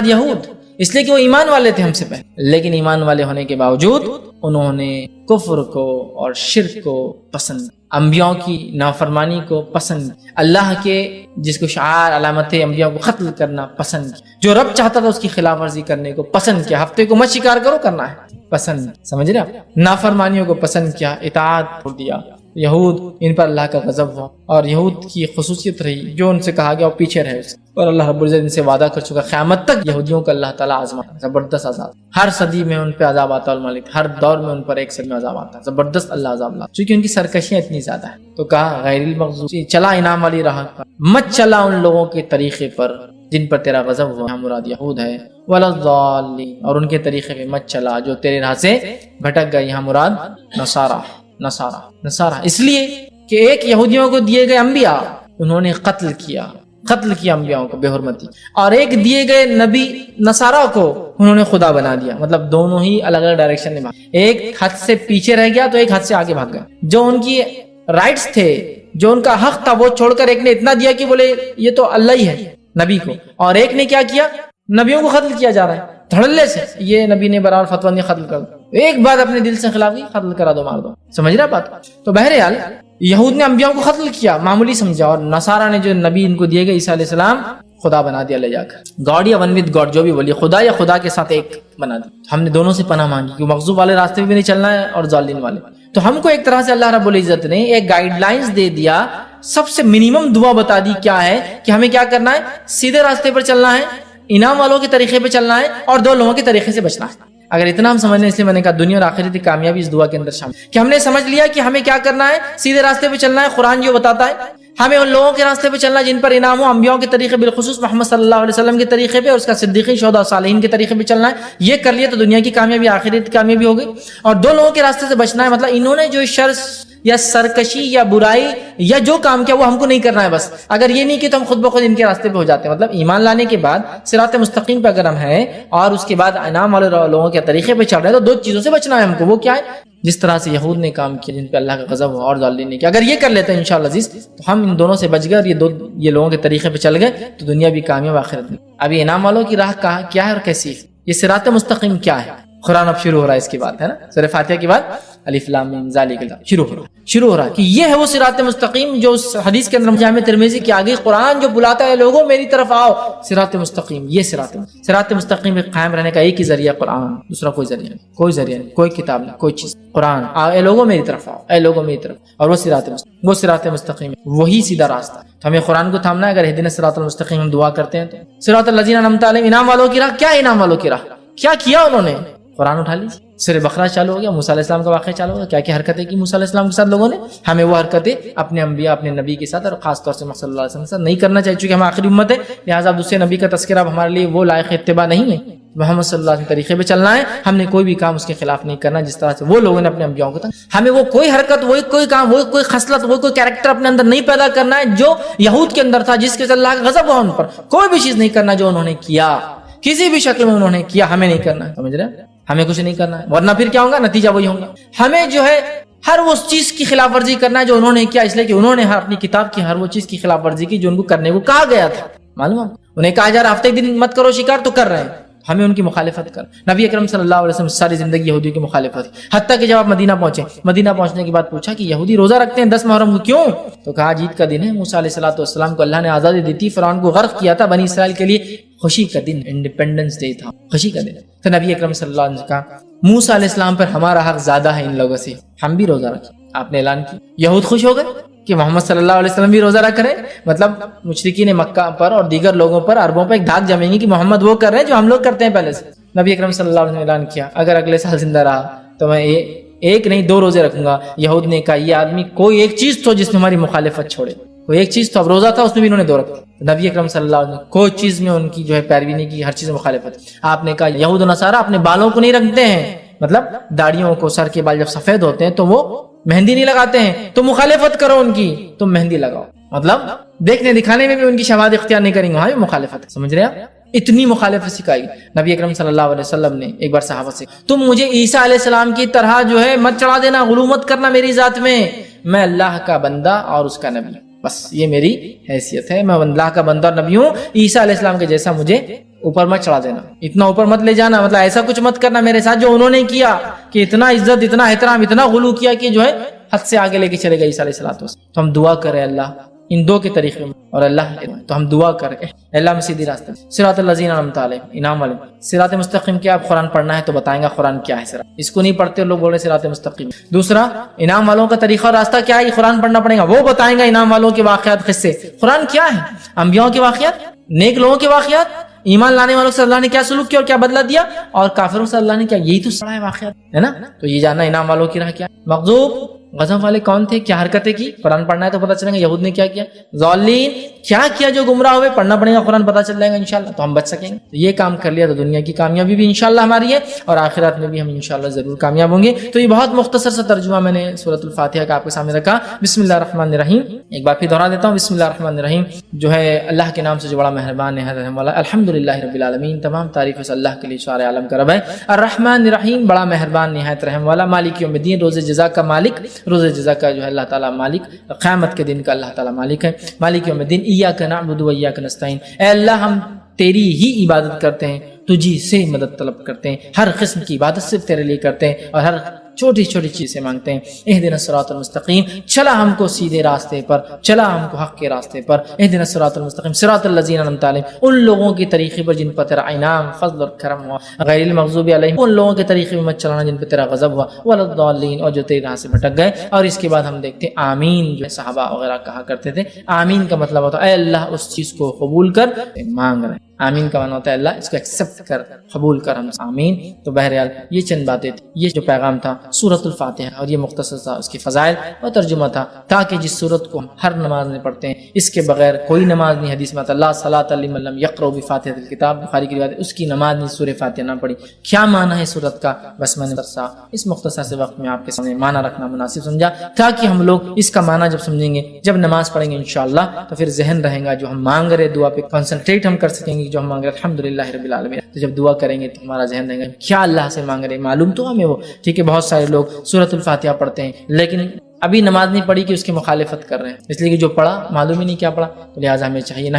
یہود، اس لیے کہ وہ ایمان والے تھے ہم سے پہلے، لیکن ایمان والے ہونے کے باوجود انہوں نے کفر کو اور شرک کو پسند، انبیاء کی نافرمانی کو پسند، اللہ کے جس کو شعار علامت انبیاء کو قتل کرنا پسند، جو رب چاہتا تھا اس کی خلاف ورزی کرنے کو پسند کیا. ہفتے کو مت شکار کرو، کرنا ہے پسند، سمجھ رہے آپ؟ نافرمانیوں کو پسند کیا، اطاعت چھوڑ دیا. یہود، ان پر اللہ کا غضب ہوا، اور یہود کی خصوصیت رہی جو ان سے کہا گیا وہ پیچھے رہے اس، اور اللہ رب العزت ان سے وعدہ کر چکا قیامت تک یہودیوں کو اللہ تعالیٰ آزمائے، زبردست عذاب. ہر صدی میں ان پہ عذاب آتا ہے الملک، ہر دور میں ان پر ایک صدی میں عذاب آتا ہے، زبردست اللہ عذاب لاتا، چونکہ ان کی سرکشیاں اتنی زیادہ ہیں. تو کہا غیر المغضوب، چلا انعام والی راہ پر، مت چلا ان لوگوں کے طریقے پر جن پر تیرا غضب ہوا، یہاں مراد یہود ہے. ولا الضالین، اور ان کے طریقے پہ مت چلا جو تیرے راہ سے بھٹک گئے، یہاں مراد نصارہ، اس لیے کہ ایک یہودیوں کو دیے گئے انبیاء انہوں نے قتل کیا انبیاءوں کو بے حرمتی، اور ایک دیے گئے نبی نصارہ کو انہوں نے خدا بنا دیا. مطلب دونوں ہی الگ الگ ڈائریکشن میں بھاگ، ایک حد سے پیچھے رہ گیا تو ایک حد سے آگے بھاگ گیا. جو ان کی رائٹس تھے، جو ان کا حق تھا، وہ چھوڑ کر ایک نے اتنا دیا کہ بولے یہ تو اللہ ہی ہے نبی کو، اور ایک نے کیا کیا، نبیوں کو قتل کیا جا رہا ہے دھڑلے سے. یہ نبی نے برابر فتویٰ نہیں، قتل کر دو، ایک بات اپنے دل سے خلاف کی، قتل کرا دو، مار دو. سمجھ رہا بات؟ تو بہرحال یہود نے انبیاء کو قتل کیا، معمولی سمجھا، اور نصارہ نے جو نبی ان کو دیے گئے عیسیٰ علیہ السلام خدا بنا دیا لے جا کر. گاڈ یا ون ود گاڈ، جو بھی بولیے، خدا یا خدا کے ساتھ ایک بنا دیا. ہم نے دونوں سے پناہ مانگی کہ مغضوب والے راستے بھی نہیں چلنا ہے اور ظالم والے. تو ہم کو ایک طرح سے اللہ رب العزت نے ایک گائیڈ لائنز دے دیا، سب سے منیمم دعا بتا دی کیا ہے کہ ہمیں کیا کرنا ہے، سیدھے راستے پر چلنا ہے، انعام والوں کے طریقے پہ چلنا ہے، اور 2 لوگوں کے طریقے سے بچنا ہے. اگر اتنا ہم سمجھنے، اس لیے میں نے کہا دنیا اور آخرت کی کامیابی اس دعا کے اندر شامل، کہ ہم نے سمجھ لیا کہ ہمیں کیا کرنا ہے، سیدھے راستے پہ چلنا ہے، قرآن جو بتاتا ہے. ہمیں ان لوگوں کے راستے پہ چلنا جن پر انعام ہو، انبیاء کے طریقے، بالخصوص محمد صلی اللہ علیہ وسلم کے طریقے پہ، اور اس کا صدیقین، شہداء، صالحین کے طریقے پہ چلنا ہے. یہ کر لیا تو دنیا کی کامیابی، آخرت کی کامیابی ہو گئی. اور دو لوگوں کے راستے سے بچنا ہے، مطلب انہوں نے جو شر یا سرکشی یا برائی یا جو کام کیا وہ ہم کو نہیں کرنا ہے. بس اگر یہ نہیں کہ تو ہم خود بخود ان کے راستے پہ ہو جاتے ہیں. مطلب ایمان لانے کے بعد صراط مستقیم پہ اگر ہم ہیں اور اس کے بعد انعام والے لوگوں کے طریقے پہ چل رہے ہیں تو دو چیزوں سے بچنا ہے ہم کو. وہ کیا ہے؟ جس طرح سے یہود نے کام کیا جن پہ اللہ کا غضب ہوا اور ضالین نے کیا، اگر یہ کر لیتے ہیں انشاءاللہ عزیز تو ہم ان دونوں سے بچ گئے اور یہ لوگوں کے طریقے پہ چل گئے تو دنیا بھی کامیاب، آخرت بھی. ابھی انعام والوں کی راہ کیا ہے اور کیسی ہے؟ یہ صراط مستقیم کیا ہے؟ قرآن اب شروع ہو رہا ہے اس کے بعد، ہے نا، سورہ فاتحہ کے بعد الف لام میم ذالک شروع ہو رہا ہے کہ یہ ہے وہ صراط مستقیم جو اس حدیث کے اندر جامع ترمذی کے آگے قرآن جو بلاتا ہے لوگوں میری طرف آؤ، صراط مستقیم. یہ صراط مستقیم پہ قائم رہنے کا ایک ہی ذریعہ قرآن، دوسرا کوئی ذریعہ نہیں، کوئی کتاب نہیں، کوئی چیز. قرآن اے لوگوں میری طرف آؤ، اے لوگوں میری طرف، اور وہ صراط مستقیم وہی سیدھا راستہ. تو ہمیں قرآن کو تھامنا ہے. اگر اہدنا الصراط المستقیم ہم دعا کرتے ہیں تو صراط الذین انعمت علیہم، انعام والوں کی راہ. کیا انعام والوں کی راہ؟ کیا کیا انہوں نے؟ قرآن اٹھا لیجیے، سورہ بقرہ چالو ہو گیا، موسیٰ علیہ السلام کا واقعہ چالو ہو گیا. کیا کیا حرکتیں کی موسیٰ علیہ السلام کے ساتھ لوگوں نے. ہمیں وہ حرکتیں اپنے انبیاء، اپنے نبی کے ساتھ اور خاص طور سے محمد صلی اللہ علیہ وسلم کے ساتھ نہیں کرنا چاہیے، چونکہ ہم آخری امت ہے، لہٰذا دوسرے نبی کا تذکرہ اب ہمارے لیے وہ لائق اتباع نہیں ہے. محمد صلی اللہ علیہ وسلم طریقے پہ چلنا ہے. ہم نے کوئی بھی کام اس کے خلاف نہیں کرنا جس طرح سے وہ لوگوں نے اپنے انبیاء کو. ہمیں وہ کوئی حرکت، وہ کوئی کام، وہ کوئی خصلت، وہ کوئی کیریکٹر اپنے اندر نہیں پیدا کرنا ہے جو یہود کے اندر تھا، جس کے اللہ کا غضب ہوا ان پر. کوئی بھی چیز نہیں کرنا جو انہوں نے کیا، کسی بھی شکل میں انہوں نے کیا، ہمیں نہیں کرنا ہے. سمجھ رہے ہیں؟ ہمیں کچھ نہیں کرنا ہے، ورنہ پھر کیا ہوگا؟ نتیجہ وہی ہوگا. ہمیں جو ہے ہر وہ چیز کی خلاف ورزی کرنا ہے جو انہوں نے کیا، اس لیے کہ انہوں نے اپنی کتاب کی ہر وہ چیز کی خلاف ورزی کی جو ان کو کرنے کو کہا گیا تھا. معلوم ہے انہیں کہا جا رہا ہفتے ایک دن مت کرو شکار، تو کر رہے ہیں. ہمیں ان کی مخالفت کر. نبی اکرم صلی اللہ علیہ وسلم ساری زندگی یہودیوں کی مخالفت، حتیٰ کہ جب آپ مدینہ پہنچے، مدینہ پہنچنے کے بعد پوچھا کہ یہودی روزہ رکھتے ہیں 10 محرم کو، کیوں؟ تو کہا عید کا دن ہے، موسیٰ علیہ السلام کو اللہ نے آزادی دی تھی، فرعون کو غرق کیا تھا، بنی اسرائیل کے لیے خوشی کا دن، انڈیپینڈنس ڈے تھا، خوشی کا دن. تو نبی اکرم صلی اللہ علیہ وسلم نے کہا موسیٰ علیہ السلام پر ہمارا حق زیادہ ہے ان لوگوں سے، ہم بھی روزہ رکھیں. آپ نے اعلان کیا، یہود خوش ہو گئے کہ محمد صلی اللہ علیہ وسلم بھی روزہ رکھ رہے. مطلب مشرکین مکہ پر اور دیگر لوگوں پر، عربوں پر ایک دھاک جمیں گی کہ محمد وہ کر رہے ہیں جو ہم لوگ کرتے ہیں پہلے سے. نبی اکرم صلی اللہ علیہ وسلم نے اعلان کیا اگر اگلے سال زندہ رہا تو میں ایک نہیں 2 روزے رکھوں گا. یہود نے کہا یہ آدمی کوئی ایک چیز تو جس میں ہماری مخالفت چھوڑے، کوئی ایک چیز تو. اب روزہ تھا اس میں بھی انہوں نے 2 رکھا. نبی اکرم صلی اللہ علیہ وسلم کوئی چیز میں ان کی جو ہے پیروی نہیں کی، ہر چیز میں مخالفت. آپ نے کہا یہود و نصارہ اپنے بالوں کو نہیں رکھتے ہیں، مطلب داڑیوں کو، سر کے بال جب سفید ہوتے ہیں تو وہ مہندی نہیں لگاتے ہیں، تو مخالفت کرو ان کی، تم مہندی لگاؤ. مطلب دیکھنے دکھانے میں بھی ان کی شواہد اختیار نہیں کریں گے، وہاں بھی مخالفت. سمجھ رہے ہیں؟ اتنی مخالفت سکھائی. نبی اکرم صلی اللہ علیہ وسلم نے ایک بار صحابہ سے تم مجھے عیسیٰ علیہ السلام کی طرح جو ہے مت چڑھا دینا، غلو مت کرنا میری ذات میں اللہ کا بندہ اور اس کا نبی، بس یہ میری حیثیت ہے، میں اللہ کا بندہ اور نبی ہوں. عیسیٰ علیہ السلام کے جیسا مجھے اوپر مت چڑھا دینا، اتنا اوپر مت لے جانا، مطلب ایسا کچھ مت کرنا میرے ساتھ جو انہوں نے کیا کہ اتنا عزت، اتنا احترام، اتنا غلو کیا کہ جو ہے حد سے آگے لے کے چلے گئے عیسیٰ علیہ السلام. تو ہم دعا کریں اللہ ان 2 کے طریقے میں، اور اللہ تو ہم دعا کریں اللہ میں سیدھی راستہ. صراط الذین انعمت علیہم، انعام والے. صراط مستقیم کیا؟ آپ قرآن پڑھنا ہے تو بتائیں گا قرآن کیا ہے. صراط اس کو نہیں پڑھتے لوگ بول رہے صراط مستقیم. دوسرا انعام والوں کا طریقہ اور راستہ کیا ہے؟ یہ قرآن پڑھنا پڑے گا، وہ بتائیں گا انعام والوں کے واقعات، قصے. قرآن کیا ہے؟ انبیاء کے واقعات، نیک لوگوں کے واقعات، ایمان لانے والوں سے اللہ نے کیا سلوک کیا اور کیا بدلہ دیا، اور کافروں سے اللہ نے کیا، یہی تو سڑا ہے واقعات، ہے نا. تو یہ جاننا انعام والوں کی راہ کیا. مغضوب غضب والے کون تھے، کیا حرکتیں کی، قرآن پڑھنا ہے تو پتہ چلے گا. یہود نے کیا کیا، ضالین کیا کیا جو گمراہ ہوئے، پڑھنا پڑے گا قرآن، پتہ چل جائے گا انشاءاللہ، تو ہم بچ سکیں گے. تو یہ کام کر لیا تو دنیا کی کامیابی بھی انشاءاللہ ہماری ہے، اور آخرات میں بھی ہم انشاءاللہ ضرور کامیاب ہوں گے. تو یہ بہت مختصر سا ترجمہ میں نے سورۃ الفاتحہ کا آپ کے سامنے رکھا. بسم اللہ الرحمن الرحیم. ایک بار پھر دہرا دیتا ہوں، بسم اللہ الرحمن الرحیم جو ہے اللہ کے نام سے جو بڑا مہربان نہایت رحم والا. الحمدللہ رب العالمین، تمام تعریف اس اللہ کے لیے سارے عالم کا رب ہے. الرحمن الرحیم، بڑا مہربان نہایت رحم والا. مالک یوم الدین، روز جزا کا مالک، روز جزا کا جو ہے اللہ تعالیٰ مالک، قیامت کے دن کا اللہ تعالیٰ مالک ہے. مالک یوم الدین. ایاک نعبد و ایاک نستعین، اے اللہ ہم تیری ہی عبادت کرتے ہیں، تجھی سے مدد طلب کرتے ہیں، ہر قسم کی عبادت صرف تیرے لیے کرتے ہیں، اور ہر چھوٹی چھوٹی چیز سے مانگتے ہیں. اہدنا الصراط المستقیم، چلا ہم کو سیدھے راستے پر، چلا ہم کو حق کے راستے پر. اہدنا الصراط المستقیم صراط الذین انعمت علیہم، ان لوگوں کے طریقے پر جن پر تیرا انعام، فضل اور کرم ہوا. غیر المغضوب علیہم، ان لوگوں کے طریقے میں مت چلانا جن پر تیرا غضب ہوا. ولا الضالین، اور جو تیری راہ سے بھٹک گئے. اور اس کے بعد ہم دیکھتے آمین جو صحابہ وغیرہ کہا کرتے تھے. آمین کا مطلب ہوتا ہے اے اللہ اس چیز کو قبول کر، مانگ رہے ہیں. آمین کا معنی ہوتا ہے اللہ اس کو ایکسیپٹ کر، قبول کر ہم سے، آمین۔ تو بہرحال یہ چند باتیں تھیں، یہ جو پیغام تھا سورۃ الفاتحہ، اور یہ مختصر تھا اس کی فضائل اور ترجمہ تھا، تاکہ جس سورت کو ہم ہر نماز میں پڑھتے ہیں، اس کے بغیر کوئی نماز نہیں، حدیث میں آتا ہے لا صلاۃ لمن لم یقرأ بفاتحۃ الکتاب، بخاری کی روایت ہے، اس کی نماز نہیں سورہ فاتحہ نہ پڑھی۔ کیا معنی ہے سورت کا؟ بس میں نے اس مختصر سے وقت میں آپ کے سامنے معنی رکھنا مناسب سمجھا، تاکہ ہم لوگ اس کا معنی جب سمجھیں گے، جب نماز پڑھیں گے انشاءاللہ، تو پھر ذہن رہے گا، جو ہم مانگ رہے دعا پہ کنسنٹریٹ ہم کر سکیں گے، جو ہم مانگ رہے الحمدللہ رب العالمین۔ تو جب دعا کریں گے تو ہمارا ذہن رہے گا کیا اللہ سے مانگ رہے، معلوم تو ہمیں وہ، ٹھیک ہے۔ بہت سارے لوگ سورۃ الفاتحہ پڑھتے ہیں لیکن ابھی نماز نہیں پڑھی کہ اس کی مخالفت کر رہے ہیں، اس لیے کہ جو پڑھا معلوم ہی نہیں کیا پڑھا، تو لہٰذا ہمیں چاہیے نہ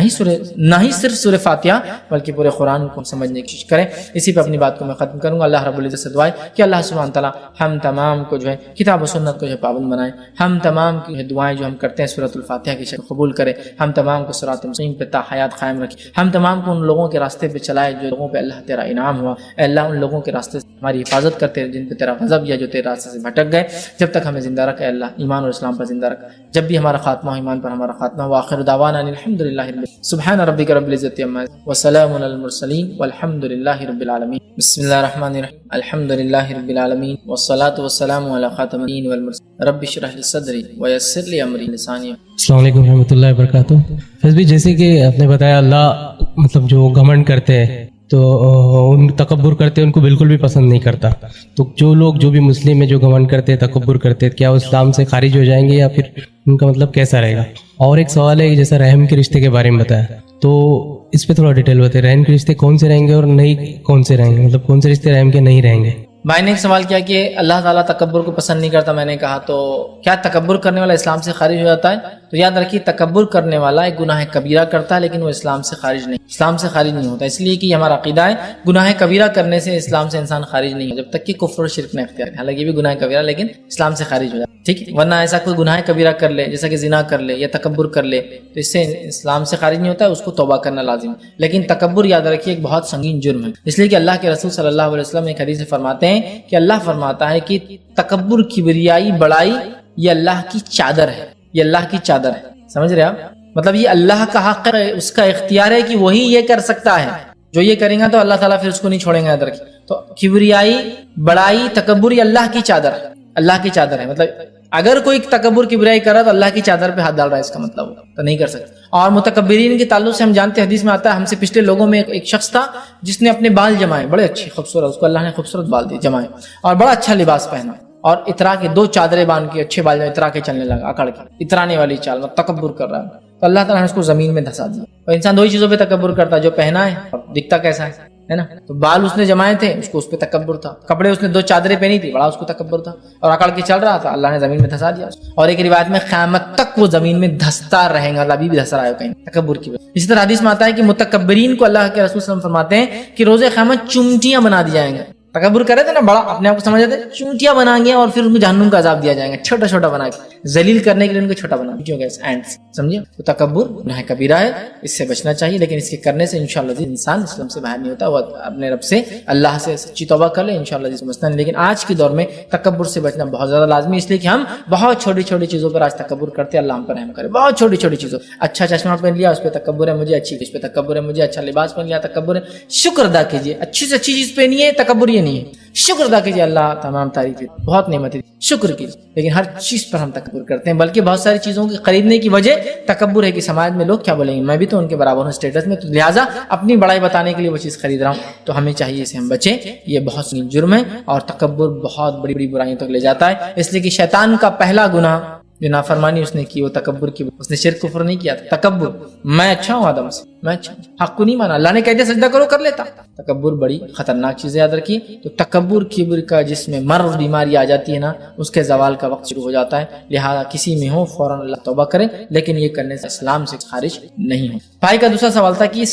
ہی صرف سورہ فاتحہ بلکہ پورے قرآن کو سمجھنے کی کوشش کریں۔ اسی پہ اپنی بات کو میں ختم کروں گا۔ اللہ رب العزت سے دعائیں کہ اللہ سبحانہ تعالیٰ ہم تمام کو جو ہے کتاب و سنت کو جو ہے پابند بنائیں، ہم تمام کی دعائیں جو ہم کرتے ہیں سورۃ الفاتحہ کی شکل قبول کرے، ہم تمام کو صراط مستقیم پہ تا حیات قائم رکھے، ہم تمام کو ان لوگوں کے راستے پہ چلائے جو لوگوں پہ اللہ تیرا انعام ہوا، اے اللہ ان لوگوں کے راستے سے ہماری حفاظت کرتے ہیں جن پہ تیرا غضب یا جو تیرے راستے سے بھٹک گئے، جب تک ہمیں زندہ رکھ اے اللہ، ایمان اور اسلام پر زندہ رکھ، جب بھی ہمارا خاتمہ ہو ایمان پر ہمارا خاتمہ ہو۔ وآخر دعوانا الحمدللہ سبحان ربک رب العزت عما یصفون وسلام علی المرسلین والحمدللہ رب العالمین۔ بسم اللہ الرحمن الرحیم، الحمدللہ رب العالمین والصلاة والسلام علی خاتم النبیین والمرسلین، رب اشرح لی صدری ویسر لی امری لسانی۔ السلام علیکم ورحمۃ اللہ وبرکاتہ۔ فیض بھی جیسے کہ آپ نے بتایا اللہ مطلب جو گھمنڈ کرتے ہیں تو ان تکبر کرتے ہیں ان کو بالکل بھی پسند نہیں کرتا، تو جو لوگ جو بھی مسلم ہیں جو گھمنڈ کرتے ہیں تکبر کرتے ہیں کیا وہ اسلام سے خارج ہو جائیں گے یا پھر ان کا مطلب کیسا رہے گا؟ اور ایک سوال ہے کہ جیسا رحم کے رشتے کے بارے میں بتایا تو اس پہ تھوڑا ڈیٹیل بتائیں، رحم کے رشتے کون سے رہیں گے اور نہیں کون سے رہیں گے، مطلب کون سے رشتے رحم کے نہیں رہیں گے؟ بھائی نے ایک سوال کیا کہ اللہ تعالیٰ تکبر کو پسند نہیں کرتا، میں نے کہا تو کیا تکبر کرنے والا اسلام سے خارج ہو جاتا ہے؟ تو یاد رکھیے تکبر کرنے والا ایک گناہ کبیرہ کرتا ہے لیکن وہ اسلام سے خارج نہیں، اسلام سے خارج نہیں ہوتا، اس لیے کہ یہ ہمارا عقیدہ ہے گناہ کبیرہ کرنے سے اسلام سے انسان خارج نہیں ہے جب تک کہ کفر و شرک نہ اختیار ہے، حالانکہ یہ بھی گناہ کبیرہ لیکن اسلام سے خارج ہو جاتا ہے، ٹھیک ہے۔ ورنہ ایسا کوئی گناہ کبیرہ کر لے جیسا کہ زنا کر لے یا تکبر کر لے تو اس سے اسلام سے خارج نہیں ہوتا ہے، اس کو توبہ کرنا لازم ہے، لیکن تکبر یاد رکھیے ایک بہت سنگین جرم ہے، اس لیے کہ اللہ کے رسول صلی اللہ علیہ وسلم ایک حدیث میں فرماتے ہیں کہ اللہ فرماتا ہے کہ تکبر کبریائی بڑائی یہ اللہ کی چادر ہے، یہ اللہ کی چادر ہے، سمجھ رہے آپ؟ مطلب یہ اللہ کا حق ہے، اس کا اختیار ہے کہ وہی یہ کر سکتا ہے، جو یہ کریں گا تو اللہ تعالیٰ پھر اس کو نہیں چھوڑیں گا۔ ادھر کی تو کبریائی بڑائی تکبر یہ اللہ کی چادر ہے، اللہ کی چادر ہے، مطلب اگر کوئی تکبر کبریائی کر رہا تو اللہ کی چادر پہ ہاتھ ڈال رہا ہے، اس کا مطلب تو نہیں کر سکتا۔ اور متکبرین کے تعلق سے ہم جانتے ہیں حدیث میں آتا ہے ہم سے پچھلے لوگوں میں ایک شخص تھا جس نے اپنے بال جمائے، بڑے اچھے خوبصورت، اس کو اللہ نے خوبصورت بال دیے جمائے اور بڑا اچھا لباس پہنا اور اترا کے 2 چادریں باندھ کے اچھے بال اترا کے چلنے لگا، اکڑ کے اترانے والی چال میں تکبر کر رہا ہے، تو اللہ تعالیٰ نے اس کو زمین میں دھسا دیا۔ اور انسان 2 ہی چیزوں پہ تکبر کرتا ہے، جو پہنا ہے اور دکھتا کیسا ہے نا، تو بال اس نے جمائے تھے اس کو اس پہ تکبر تھا، کپڑے اس نے 2 چادریں پہنی تھی بڑا اس کو تکبر تھا، اور اکڑ کے چل رہا تھا اللہ نے زمین میں دھسا دیا۔ اور ایک روایت میں قیامت تک وہ زمین میں دھستا رہے گا، ابھی بھی دھس رہا ہے کہیں تکبر کی وجہ۔ اسی طرح حدیث میں آتا ہے کہ متکبرین کو اللہ کے رسول صلی اللہ علیہ وسلم فرماتے ہیں کہ روز قیامت چونٹیاں بنا دی جائیں گے، تکبر کرے تھے نا بڑا اپنے آپ کو سمجھتے تھے، چونٹیاں بنائیں گے اور پھر ان کو جہنم کا عذاب دیا جائے گا، چھوٹا چھوٹا بنا کے ذلیل کرنے کے لیے ان کو چھوٹا بنا اینٹس، سمجھے؟ تو تکبر گناہ کبیرہ ہے، اس سے بچنا چاہیے، لیکن اس کے کرنے سے انشاءاللہ انسان اسلام سے باہر نہیں ہوتا، وہ اپنے رب سے اللہ سے سچی توبہ کر لے انشاءاللہ جس مسئلہ نہیں۔ لیکن آج کے دور میں تکبر سے بچنا بہت زیادہ لازمی ہے، اس لیے کہ ہم بہت چھوٹی چھوٹی چیزوں پر آج تکبر کرتے ہیں، اللہ ہم پر رحم کرے، بہت چھوٹی چھوٹی چیزوں، اچھا چشمہ پہن لیا اس پہ تکبر ہے مجھے، اچھی اس پہ تکبر ہے مجھے، اچھا لباس پہن لیا تکبر ہے، شکر ادا کیجیے، اچھی سے اچھی چیز پہنی ہے تکبر یہ نہیں ہے، شکر ادا کیجیے، اللہ تمام تعریف بہت نعمتیں شکر کیجیے، لیکن ہر چیز پر ہم تکبر کرتے ہیں، بلکہ بہت ساری چیزوں کے خریدنے کی وجہ تکبر ہے کہ سماج میں لوگ کیا بولیں گے، میں بھی تو ان کے برابر ہوں اسٹیٹس میں، تو لہٰذا اپنی بڑائی بتانے کے لیے وہ چیز خرید رہا ہوں، تو ہمیں چاہیے اسے ہم بچیں، یہ بہت سی جرم ہے اور تکبر بہت بڑی بڑی برائیوں تک لے جاتا ہے، اس لیے کہ شیطان کا پہلا گناہ جو نافرمانی اس نے کی وہ تکبر کی، اس نے شرک کفر نہیں کیا تھا، تکبر، میں اچھا ہوں آدم سے، میں اچھا ہوں، حق کو نہیں مانا، اللہ نے کہہ دیا سجدہ کرو کر لیتا، تکبر بڑی خطرناک چیز ہے، یاد رکھیے۔ تو تکبر کبر کا جس میں مرض بیماری آ جاتی ہے نا اس کے زوال کا وقت شروع ہو جاتا ہے، لہذا کسی میں ہو فوراً اللہ توبہ کرے، لیکن یہ کرنے سے اسلام سے خارج نہیں ہو۔ بھائی کا دوسرا سوال تھا کہ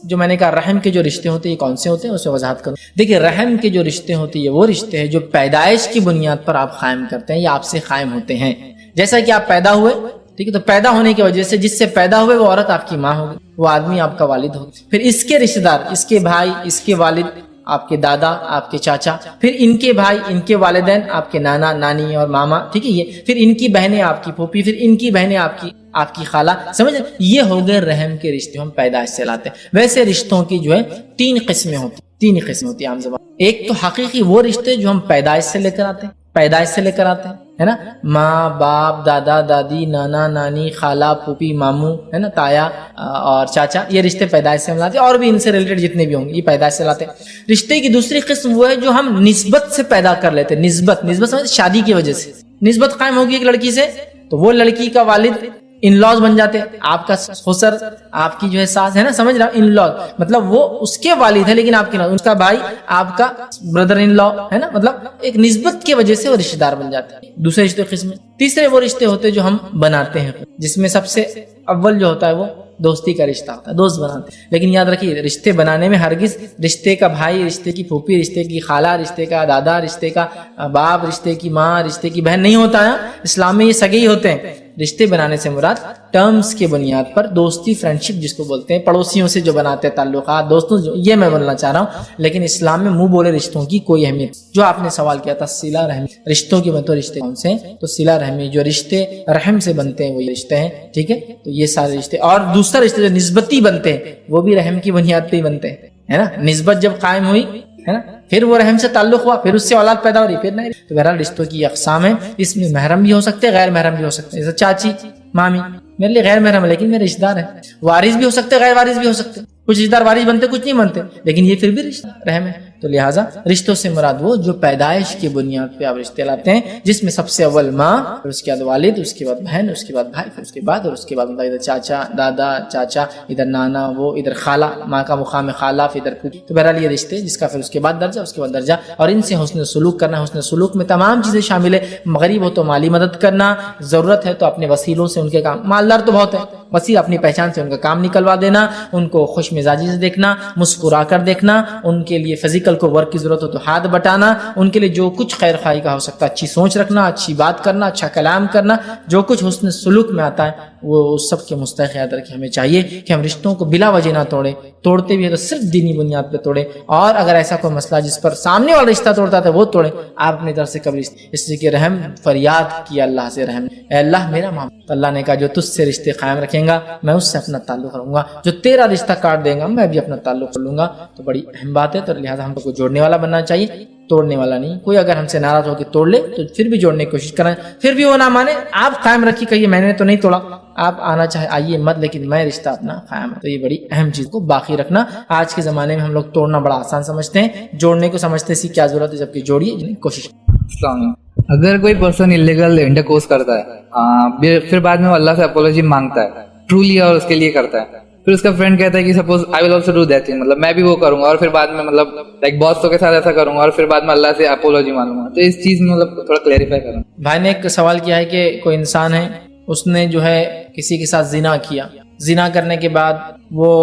جو میں نے کہا رحم کے جو رشتے ہوتے ہیں یہ کون سے ہوتے ہیں، اسے وضاحت کروں۔ دیکھیے رحم کے جو رشتے ہوتے ہیں یہ وہ رشتے ہیں جو پیدائش کی بنیاد پر آپ قائم کرتے ہیں یا آپ سے قائم ہوتے ہیں، جیسا کہ آپ پیدا ہوئے، ٹھیک ہے، تو پیدا ہونے کی وجہ سے جس سے پیدا ہوئے وہ عورت آپ کی ماں ہوگی، وہ آدمی آپ کا والد ہوگا، پھر اس کے رشتہ دار، اس کے بھائی، اس کے والد، آپ کے دادا، آپ کے چاچا، پھر ان کے بھائی، ان کے والدین، آپ کے نانا نانی اور ماما، ٹھیک ہے، یہ پھر ان کی بہنیں آپ کی پھوپھی، پھر ان کی بہنیں آپ کی آپ کی خالہ, سمجھ, یہ ہو گئے رحم کے رشتے ہم پیدائش سے لاتے ہیں. ویسے رشتوں کی جو ہے 3 قسمیں ہوتی ہیں, 3 قسمیں ہوتی ہیں عام زبان. ایک تو حقیقی وہ رشتے جو ہم پیدائش سے لے کر آتے ہیں, پیدائش سے لے کر آتے ہیں, ہے نا, ماں باپ, دادا دادی, نانا نانی, خالہ پھوپھی ماموں, ہے نا, تایا اور چاچا, یہ رشتے پیدائش سے ہم لاتے ہیں. اور بھی ان سے ریلیٹڈ جتنے بھی ہوں گے یہ پیدائش سے لاتے ہیں. رشتے کی دوسری قسم وہ ہے جو ہم نسبت سے پیدا کر لیتے ہیں. نسبت سمجھ, شادی کی وجہ سے نسبت قائم ہوگی ایک لڑکی سے, تو وہ لڑکی کا والد ان لاز بن جاتے ہیں, آپ کا خسر, آپ کی جو ہے ساس, ہے نا, سمجھ رہا, ان لاز مطلب وہ اس کے والد ہے لیکن آپ کے اس کا بھائی آپ کا بردر ان لا, ہے نا, مطلب ایک نسبت کی وجہ سے وہ رشتہ دار بن جاتے ہیں. دوسرے رشتے قسم. تیسرے وہ رشتے ہوتے ہیں جو ہم بناتے ہیں, جس میں سب سے اول جو ہوتا ہے وہ دوستی کا رشتہ ہوتا ہے, دوست بناتے ہیں. لیکن یاد رکھیے رشتے بنانے میں ہرگز رشتے کا بھائی, رشتے کی پھوپھی, رشتے کی خالہ, رشتے کا دادا, رشتے کا باپ, رشتے کی ماں, رشتے کی بہن نہیں ہوتا ہے. اسلام میں یہ سگے ہی ہوتے ہیں. رشتے بنانے سے مراد ٹرمز کے بنیاد پر دوستی, فرینڈشپ جس کو بولتے ہیں, پڑوسیوں سے جو بناتے ہیں تعلقات, دوستوں, یہ میں بولنا چاہ رہا ہوں. لیکن اسلام میں منہ بولے رشتوں کی کوئی اہمیت. جو آپ نے سوال کیا تھا صلہ رحمی, رشتوں کی تو رشتے کون سے ہیں, تو صلہ رحمی جو رشتے رحم سے بنتے ہیں وہی رشتے ہیں, ٹھیک ہے. تو یہ سارے رشتے, اور دوسرا رشتے جو نسبتی بنتے ہیں وہ بھی رحم کی بنیاد پہ ہی بنتے ہیں, ہے نا. نسبت جب قائم ہوئی, ہے نا, پھر وہ رحم سے تعلق ہوا, پھر اس سے اولاد پیدا ہو رہی, پھر نہیں. تو بہرحال رشتوں کی اقسام ہیں. اس میں محرم بھی ہو سکتے ہیں, غیر محرم بھی ہو سکتے ہیں. جیسے چاچی, مامی میرے لیے غیر محرم ہے لیکن میرے رشتہ دار ہیں. وارث بھی ہو سکتے ہیں, غیر وارث بھی ہو سکتے ہیں. کچھ رشتہ دار وارث بنتے, کچھ نہیں بنتے, لیکن یہ پھر بھی رشتہ رحم ہے. تو لہٰذا رشتوں سے مراد وہ جو پیدائش کی بنیاد پہ آپ رشتے لاتے ہیں, جس میں سب سے اول ماں, پھر اس کے بعد والد, اس کے بعد بہن, اس کے بعد بھائی, پھر اس کے بعد ادھر چاچا, دادا, چاچا, ادھر نانا, وہ ادھر خالہ, ماں کا مقام خالہ, پھر ادھر پھوپھی. تو بہرحال یہ رشتے جس کا پھر اس کے بعد درجہ, اس کے بعد درجہ, اور ان سے حسن سلوک کرنا. حسن سلوک میں تمام چیزیں شامل ہے. غریب ہو تو مالی مدد کرنا, ضرورت ہے تو اپنے وسیلوں سے ان کے کام, مالدار تو بہت ہے, وسیع اپنی پہچان سے ان کا کام نکلوا دینا, ان کو خوش مزاجی سے دیکھنا, مسکرا کر دیکھنا, ان کے لیے فزیکل کو ورک کی ضرورت ہو تو ہاتھ بٹانا, ان کے لیے جو کچھ خیر خواہی کا ہو سکتا ہے, اچھی سوچ رکھنا, اچھی بات کرنا, اچھا کلام کرنا, جو کچھ حسن سلوک میں آتا ہے وہ سب کے مستحق یاد رکھیں. ہمیں چاہیے کہ ہم رشتوں کو بلا وجہ نہ توڑیں, توڑتے بھی ہے تو صرف دینی بنیاد پہ توڑیں, اور اگر ایسا کوئی مسئلہ جس پر سامنے والا رشتہ توڑتا تھا وہ توڑیں. آپ اپنی طرف سے کبھی اس لیے کہ رحم فریاد کیا اللہ سے, رحم, اے اللہ میرا معاملہ. اللہ نے کہا جو تجھ سے رشتے قائم رکھیں گا میں اس سے اپنا تعلق کروں گا, جو تیرا رشتہ کاٹ دے گا میں بھی اپنا تعلق کر لوں گا. تو بڑی اہم بات ہے. تو لہٰذا ہم کو جوڑنے والا بننا چاہیے, توڑنے والا نہیں. کوئی اگر ہم سے ناراض ہو کے توڑ لے تو پھر بھی جوڑنے کی کوشش کریں, پھر بھی وہ نہ مانے, آپ قائم رکھیے, کہیے میں نے تو نہیں توڑا, آپ آنا چاہے آئیے مت, لیکن میں رشتہ اپنا قائم ہے. تو یہ بڑی اہم چیز کو باقی رکھنا. آج کے زمانے میں ہم لوگ توڑنا بڑا آسان سمجھتے ہیں, جوڑنے کو سمجھتے ہیں کیا ضرورت ہے, جبکہ جوڑیے کوشش. السلام علیکم. اگر کوئی پرسن انلیگل انٹرکورس کرتا ہے, پھر بعد میں وہ اللہ سے اپولوجی مانگتا ہے ٹرولی اور اس کے لیے کرتا ہے, پھر اس کا فرینڈ کہتا ہے کہ suppose I will also do that thing, مطلب میں بھی وہ کروں گا, اور پھر بعد میں مطلب لائک باسوں کے ساتھ ایسا کروں گا, اور پھر بعد میں اللہ سے اپولوجی مانگوں گا. تو اس چیز میں مطلب تھوڑا کلیریفائی کروں. بھائی نے ایک سوال کیا ہے کہ کوئی انسان ہے, اس نے جو ہے کسی کے ساتھ زنا کیا, زنا کرنے کے بعد وہ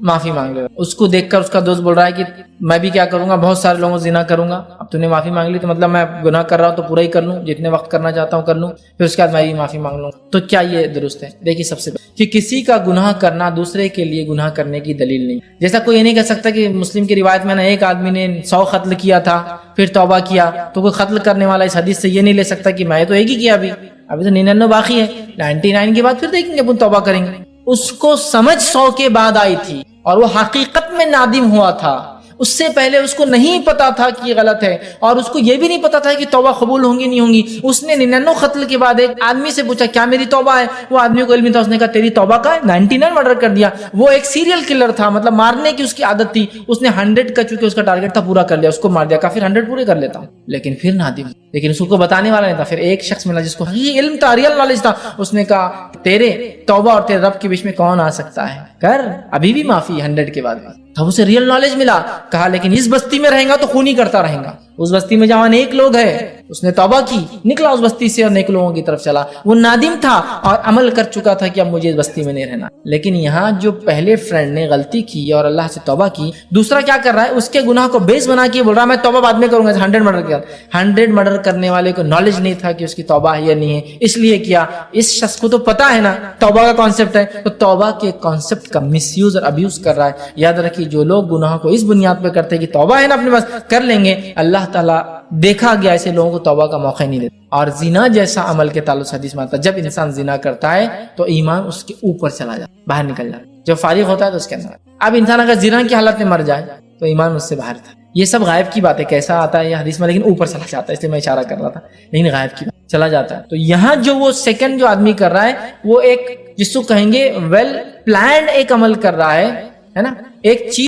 معافی مانگ لے, اس کو دیکھ کر اس کا دوست بول رہا ہے کہ میں بھی کیا کروں گا, بہت سارے لوگوں سے زنا کروں گا, اب تو نے معافی مانگ لی تو مطلب میں گناہ کر رہا ہوں تو پورا ہی کر لوں, جتنے وقت کرنا چاہتا ہوں کر لوں, پھر اس کے بعد میں بھی معافی مانگ لوں. تو کیا یہ درست ہے؟ دیکھیے سب سے پہلے کہ کسی کا گناہ کرنا دوسرے کے لیے گناہ کرنے کی دلیل نہیں. جیسا کوئی یہ نہیں کہہ سکتا کہ مسلم کی روایت میں ایک آدمی نے 100 قتل کیا تھا پھر توبہ کیا, تو کوئی قتل کرنے والا اس حدیث سے یہ نہیں لے سکتا کہ میں تو ایک ہی کیا, ابھی تو 99 باقی ہے, 99 کے بعد پھر دیکھیں گے اپن توبہ کریں گے. اس کو سمجھ 100 کے بعد آئی تھی اور وہ حقیقت میں نادم ہوا تھا, اس سے پہلے اس کو نہیں پتا تھا کہ یہ غلط ہے, اور اس کو یہ بھی نہیں پتا تھا کہ توبہ قبول ہوں گی نہیں ہوں گی. اس نے 99 قتل کے بعد ایک آدمی سے پوچھا کیا میری توبہ ہے, وہ آدمی کو علم تھا, اس نے کہا تیری توبہ کا ہے, 99 مرڈر کر دیا. وہ ایک سیریل کلر تھا, مطلب مارنے کی اس کی عادت تھی, اس نے 100 کا چونکہ اس کا ٹارگٹ تھا پورا کر لیا, اس کو مار دیا, کافر 100 پورے کر لیتا ہوں, لیکن پھر نادم, لیکن اس کو بتانے والا نہیں تھا. پھر ایک شخص ملا جس کو حقیقی علم تھا, ریئل نالج تھا, اس نے کہا تیرے توبہ اور تیرے رب کے بیچ میں کون آ سکتا ہے, کر ابھی بھی معافی 100 کے بعد بھی. تب اسے ریئل نالج ملا, کہا لیکن اس بستی میں رہیں گا تو خون ہی کرتا رہیں گا, اس بستی میں جہاں نیک لوگ ہیں, اس نے توبہ کی, نکلا اس بستی سے اور نیک لوگوں کی طرف چلا. وہ نادم تھا اور عمل کر چکا تھا کہ اب مجھے اس بستی میں نہیں رہنا. لیکن یہاں جو پہلے فرینڈ نے غلطی کی اور اللہ سے توبہ کی, دوسرا کیا کر رہا ہے, اس کے گناہ کو بیس بنا کے بول رہا میں توبہ بعد میں کروں گا. 100 مرڈر کیا, 100 مرڈر کرنے والے کو نالج نہیں تھا کہ اس کی توبہ ہے یا نہیں ہے, اس لیے کیا. اس شخص کو تو پتا ہے نا توبہ کا کانسیپٹ ہے, تو توبہ کے کانسیپٹ کا مس یوز اور ابیوز کر رہا ہے. یاد رکھیے جو لوگ گناہ کو اس بنیاد پہ کرتے ہیں کہ توبہ ہے نا اپنے پاس کر لیں گے, اللہ تعالیٰ دیکھا گیا ایسے لوگوں کو توبہ کا موقع نہیں دیتا. اور زنا جیسا عمل کے تعلق سے حدیث میں آتا ہے جب انسان زنا کرتا ہے تو ایمان اس کے اوپر چلا جاتا ہے, باہر نکل جاتا ہے. جب فارغ ہوتا ہے تو اس کے اندر. اب انسان اگر زنا کی حالت میں مر جائے تو ایمان اس سے باہر تھا. یہ سب غائب کی بات ہے, کیسا آتا ہے یہ حدیث میں, لیکن اوپر چلا جاتا ہے, اس لیے میں اشارہ کر رہا تھا, لیکن غائب کی بات چلا جاتا ہے. تو یہاں جو وہ سیکنڈ جو آدمی کر رہا ہے وہ ایک جس کو کہیں گے ویل پلانڈ ایک عمل کر رہا ہے نا, ایک چیز